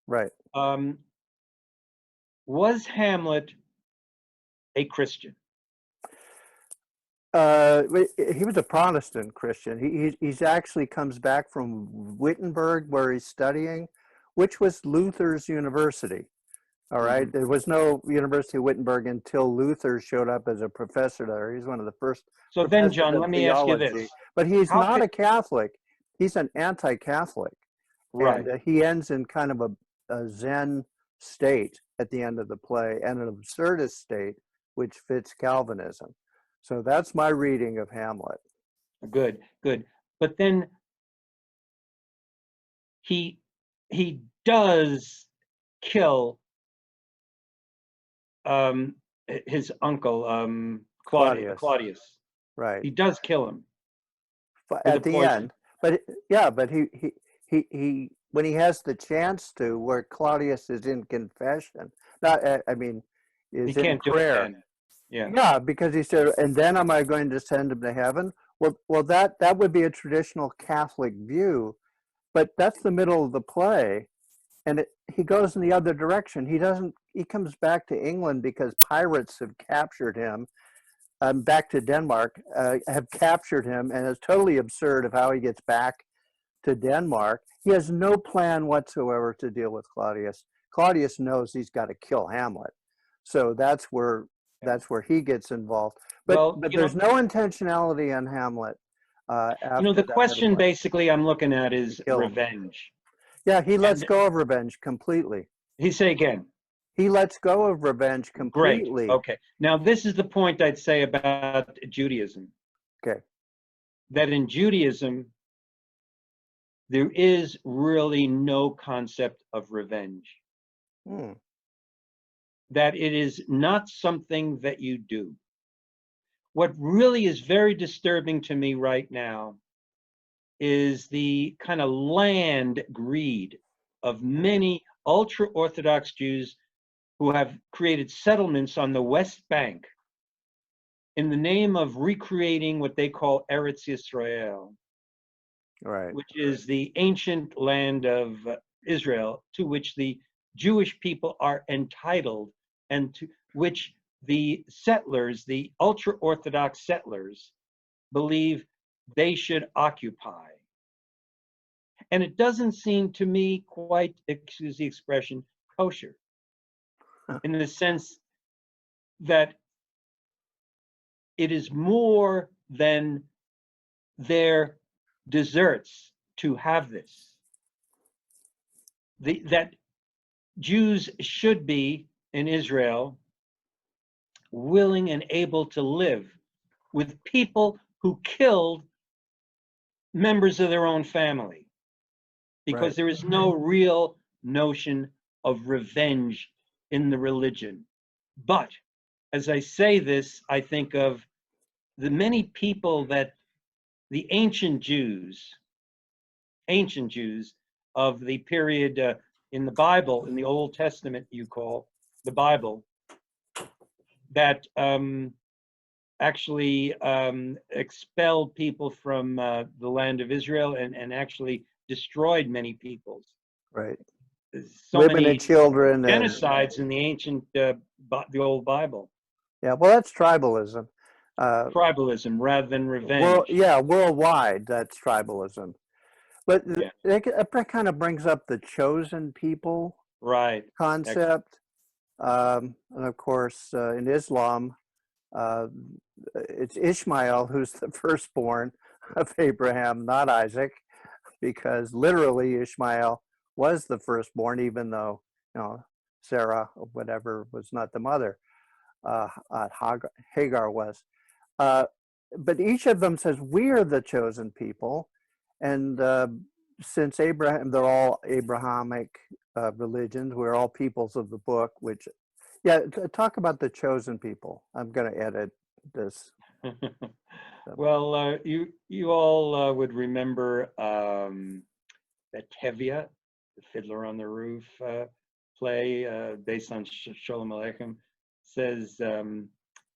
right. that? Was Hamlet a Christian? He was a Protestant Christian. He's actually comes back from Wittenberg, where he's studying, which was Luther's university. All right. There was no University of Wittenberg until Luther showed up as a professor there. He's one of the first So then, professors John, of let me ask you theology. this. But he's How not could, a Catholic. He's an anti-Catholic. right, And he ends in kind of a Zen state at the end of the play, and an absurdist state, which fits Calvinism. So that's my reading of Hamlet. good, good. But then he does kill his uncle, Claudius, Claudius. right. He does kill him with a At the poison. end. But yeah, but he when he has the chance to, where Claudius is in confession, not I mean, He is in can't do it prayer. then. Yeah. Yeah, because he said, "And then am I going to send him to heaven?" Well, that would be a traditional Catholic view, but that's the middle of the play, and he goes in the other direction. He doesn't. He comes back to England because pirates have captured him. Back to Denmark, have captured him, and it's totally absurd of how he gets back to Denmark. He has no plan whatsoever to deal with Claudius. Claudius knows he's got to kill Hamlet, so that's where he gets involved. But Well, there's no intentionality on Hamlet the after that middle question point. basically I'm looking at To is kill him. revenge. Yeah, he lets And go of revenge completely. he say again, He lets go of revenge great. completely. Okay. Now this is the point I'd say about Judaism. Okay. That in Judaism, there is really no concept of revenge. Hmm. That it is not something that you do. What really is very disturbing to me right now is the kind of land greed of many ultra-Orthodox Jews who have created settlements on the West Bank in the name of recreating what they call Eretz Yisrael, Right. which is the ancient land of Israel, to which the Jewish people are entitled, and to which the settlers, the ultra-Orthodox settlers, believe they should occupy. And it doesn't seem to me quite, excuse the expression, kosher, in the sense that it is more than their deserts to have this. That Jews should be in Israel willing and able to live with people who killed members of their own family, because Right. there is no real notion of revenge in the religion. But as I say this, I think of the many people that the ancient Jews of the period in the Bible, in the Old Testament, you call the Bible, that actually expelled people from the land of Israel and actually destroyed many peoples. Right. So Women and many children and genocides in the ancient, the old Bible. yeah, well, that's tribalism. Tribalism rather than revenge. Worldwide, that's tribalism. But Yeah. that kind of brings up the chosen people Right. concept. And of course, in Islam, uh, it's Ishmael who's the firstborn of Abraham, not Isaac, because literally Ishmael was the firstborn, even though, Sarah or whatever was not the mother. Hagar was. Uh, but each of them says, we are the chosen people. And since Abraham, they're all Abrahamic religions, we're all peoples of the book, which, yeah, talk about the chosen people. I'm going to edit this. Well, you all would remember that Tevye, the Fiddler on the Roof play based on Sholem Aleichem, says,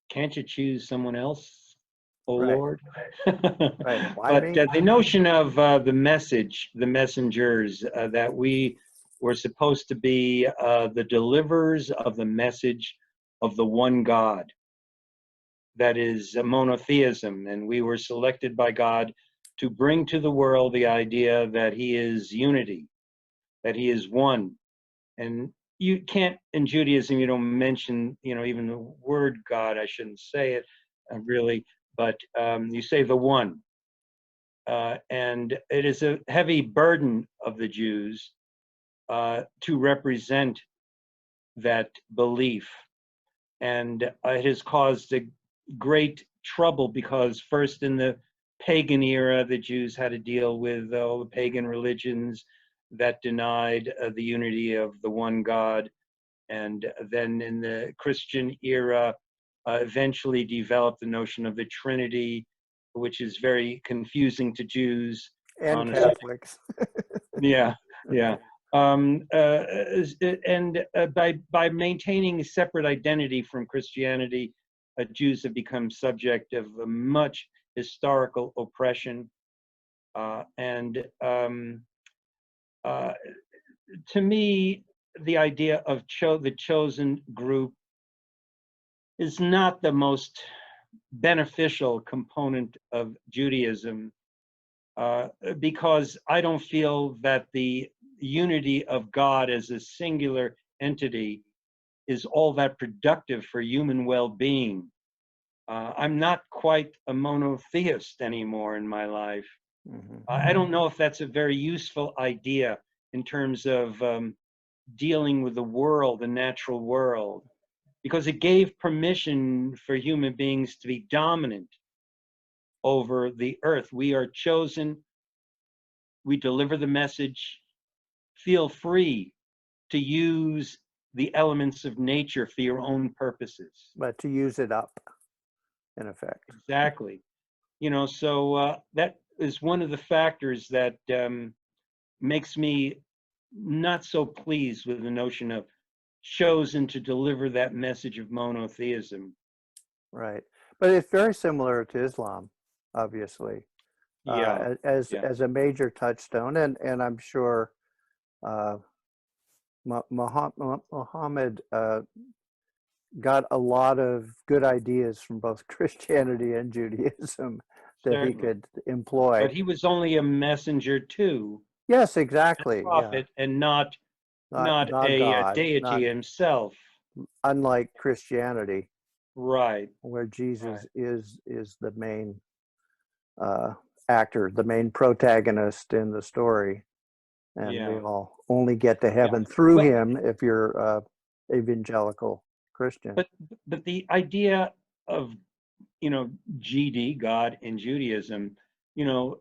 "Can't you choose someone else, O Right. Lord?" Right. Why But me? the notion of the message, the messengers, that we were supposed to be the deliverers of the message of the one God, that is monotheism, and we were selected by God to bring to the world the idea that he is unity, that he is one. And you can't, in Judaism, you don't mention, even the word God. I shouldn't say it really, but you say the one. And it is a heavy burden of the Jews to represent that belief. And it has caused a great trouble because first in the pagan era, the Jews had to deal with all the pagan religions that denied the unity of the one God. And then in the Christian era, eventually developed the notion of the Trinity, which is very confusing to Jews. And Honestly, Catholics. yeah, yeah. And by maintaining a separate identity from Christianity, Jews have become subject of much historical oppression. And to me, the idea of the chosen group is not the most beneficial component of Judaism, because I don't feel that the unity of God as a singular entity is all that productive for human well-being. I'm not quite a monotheist anymore in my life. I don't know if that's a very useful idea in terms of dealing with the world, the natural world, because it gave permission for human beings to be dominant over the earth. We are chosen, we deliver the message, feel free to use the elements of nature for your own purposes. But to use it up, in effect. Exactly. So that is one of the factors that makes me not so pleased with the notion of chosen to deliver that message of monotheism. Right. But it's very similar to Islam, obviously, Yeah, yeah, as a major touchstone. And I'm sure uh, Muhammad got a lot of good ideas from both Christianity and Judaism that he certainly. could employ. But he was only a messenger too, Yes, a exactly. Yeah. prophet, and not Not a God, deity not himself. unlike Christianity, Right, where right. Jesus is the main uh, actor, the main protagonist in the story, and we Yeah, all only get to yeah. heaven through Well, him if you're evangelical Christian. but the idea of GD, God in Judaism, the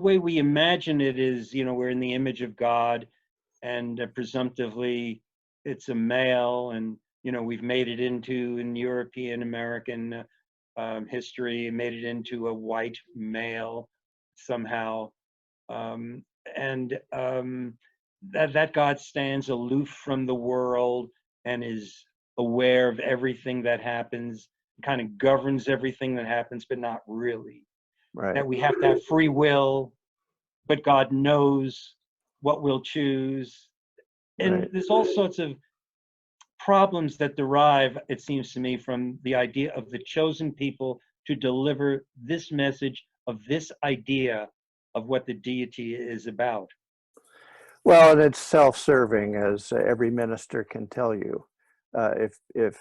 way we imagine it is, we're in the image of God, and presumptively it's a male, and we've made it into, in European American history, made it into a white male somehow, um, and that God stands aloof from the world and is aware of everything that happens, kind of governs everything that happens, but not really. Right, That we have to have free will, but God knows what we'll choose. And right, there's all sorts of problems that derive, it seems to me, from the idea of the chosen people to deliver this message of this idea of what the deity is about. Well, and it's self-serving, as every minister can tell you, if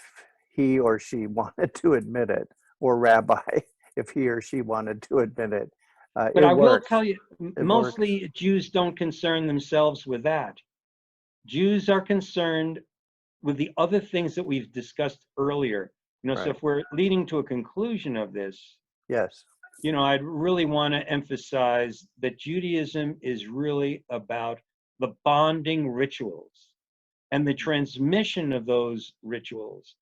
he or she wanted to admit it, or rabbi, if he or she wanted to admit it, But it I will works. tell you, It works. mostly Jews don't concern themselves with that. Jews are concerned with the other things that we've discussed earlier. So Right. if we're leading to a conclusion of this, Yes. I'd really want to emphasize that Judaism is really about the bonding rituals and the transmission of those rituals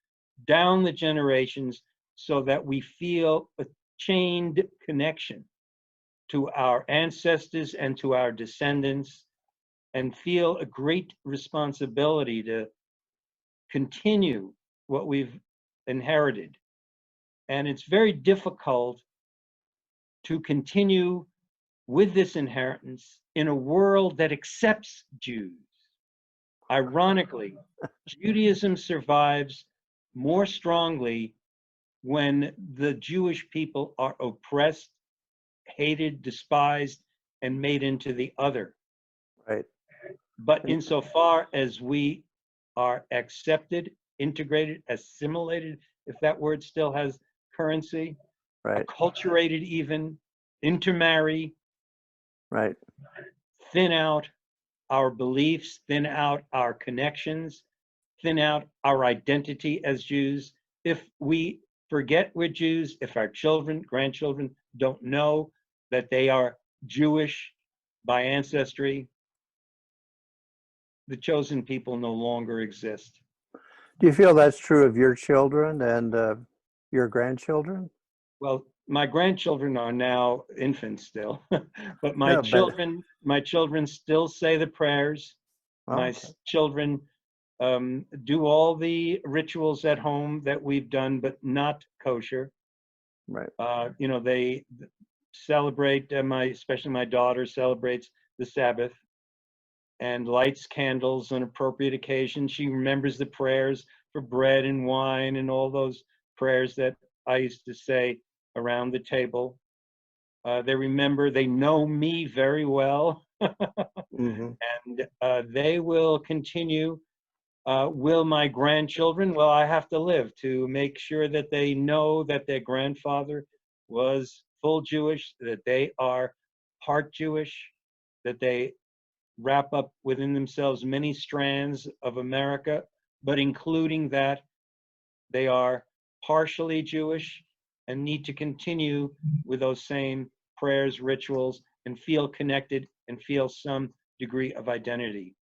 down the generations so that we feel a chained connection to our ancestors and to our descendants and feel a great responsibility to continue what we've inherited. And it's very difficult to continue with this inheritance in a world that accepts Jews. Ironically, Judaism survives more strongly when the Jewish people are oppressed, hated, despised, and made into the other. Right. But And, insofar as we are accepted, integrated, assimilated, if that word still has currency, right. acculturated even, intermarry, Right. thin out our beliefs, thin out our connections, thin out our identity as Jews. If we forget we're Jews, if our children, grandchildren don't know that they are Jewish by ancestry, the chosen people no longer exist. Do you feel that's true of your children and your grandchildren? Well, my grandchildren are now infants still, but No, but my children still say the prayers. My okay. children do all the rituals at home that we've done, but not kosher. Right. They celebrate, especially my daughter celebrates the Sabbath and lights candles on appropriate occasions. She remembers the prayers for bread and wine and all those prayers that I used to say around the table. They know me very well, Hmm. and they will continue. Will my grandchildren? Well, I have to live to make sure that they know that their grandfather was full Jewish, that they are part Jewish, that they wrap up within themselves many strands of America, but including that they are partially Jewish and need to continue with those same prayers, rituals, and feel connected and feel some degree of identity.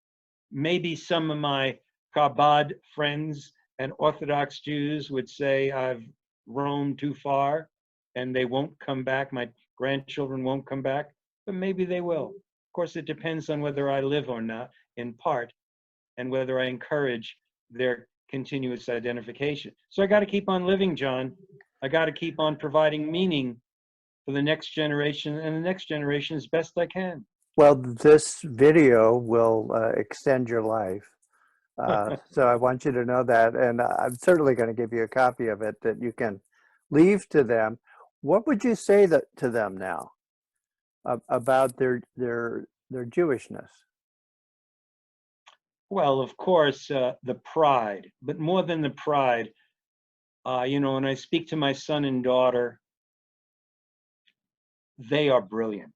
Maybe some of my Chabad friends and Orthodox Jews would say I've roamed too far and they won't come back. My grandchildren won't come back, but maybe they will. Of course, it depends on whether I live or not, in part, and whether I encourage their continuous identification. So I got to keep on living, John. I got to keep on providing meaning for the next generation and the next generation as best I can. Well, this video will extend your life. So I want you to know that, and I'm certainly going to give you a copy of it that you can leave to them. What would you say to them now about their Jewishness? Well, of course, the pride, but more than the pride, when I speak to my son and daughter, they are brilliant.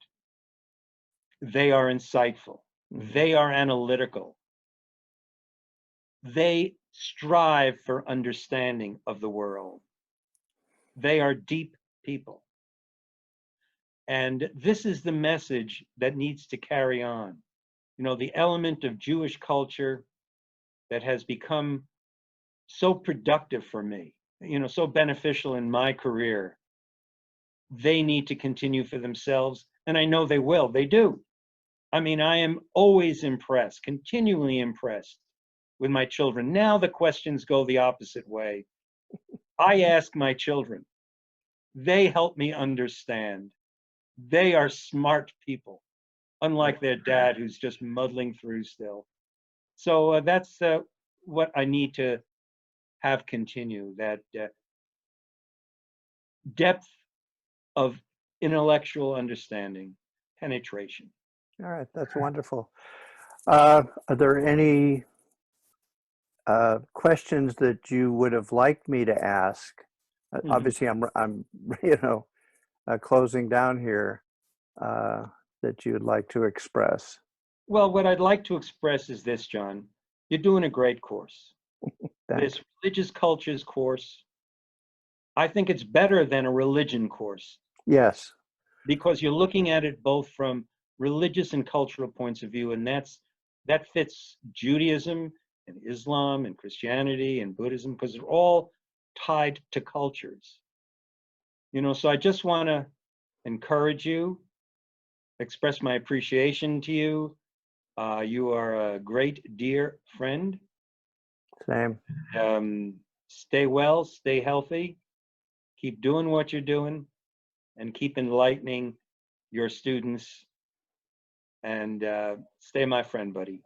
They are insightful. Mhm. They are analytical. They strive for understanding of the world. They are deep people. And this is the message that needs to carry on. The element of Jewish culture that has become so productive for me, so beneficial in my career, they need to continue for themselves. And I know they will. They do. I mean, I am always impressed, continually impressed with my children. Now the questions go the opposite way. I ask my children, they help me understand. They are smart people, unlike their dad who's just muddling through still. So that's what I need to have continue, that depth of intellectual understanding penetration. All right, that's wonderful. Are there any questions that you would have liked me to ask? Obviously, I'm closing down here, that you would like to express. Well, what I'd like to express is this, John. You're doing a great course. Thanks. This religious cultures course, I think it's better than a religion course Yes. because you're looking at it both from religious and cultural points of view, and that fits Judaism and Islam and Christianity and Buddhism because they're all tied to cultures. So I just want to encourage you, express my appreciation to you. You are a great, dear friend. Same. Stay well, stay healthy, keep doing what you're doing, and keep enlightening your students. And stay my friend, buddy.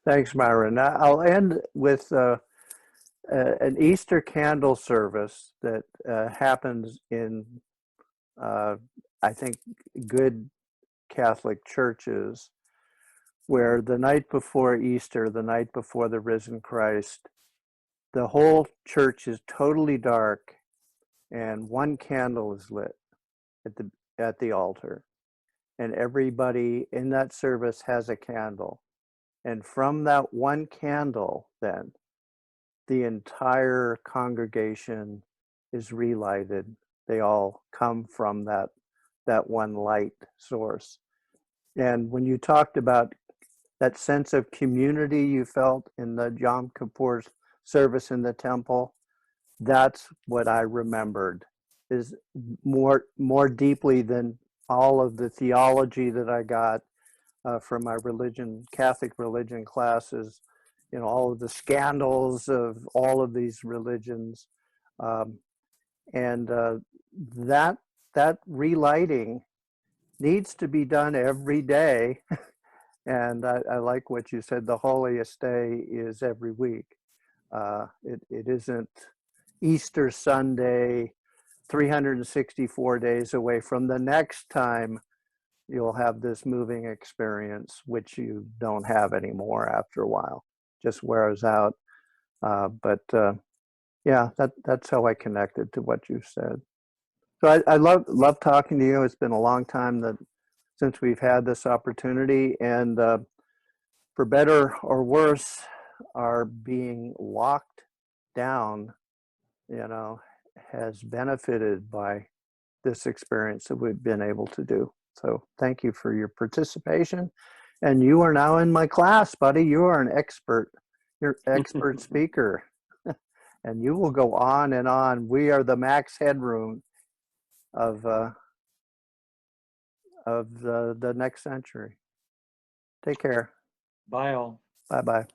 Thanks, Myron. I'll end with an Easter candle service that happens in, I think, good Catholic churches, where the night before Easter, the night before the risen Christ, the whole church is totally dark and one candle is lit at the altar. And everybody in that service has a candle. And from that one candle, then, the entire congregation is relighted. They all come from that one light source. And when you talked about that sense of community you felt in the Yom Kippur service in the temple, that's what I remembered, is more deeply than all of the theology that I got from my Catholic religion classes, all of the scandals of all of these religions. And that relighting needs to be done every day. And I like what you said, the holiest day is every week. It isn't Easter Sunday, 364 days away from the next time you'll have this moving experience, which you don't have anymore after a while, just wears out. But yeah, that's how I connected to what you said. So I love talking to you. It's been a long time since we've had this opportunity, and for better or worse, our being locked down, has benefited by this experience that we've been able to do. So thank you for your participation. And you are now in my class, buddy. You are an expert. You're expert speaker. And you will go on and on. We are the max headroom of the next century. Take care. Bye all. Bye-bye.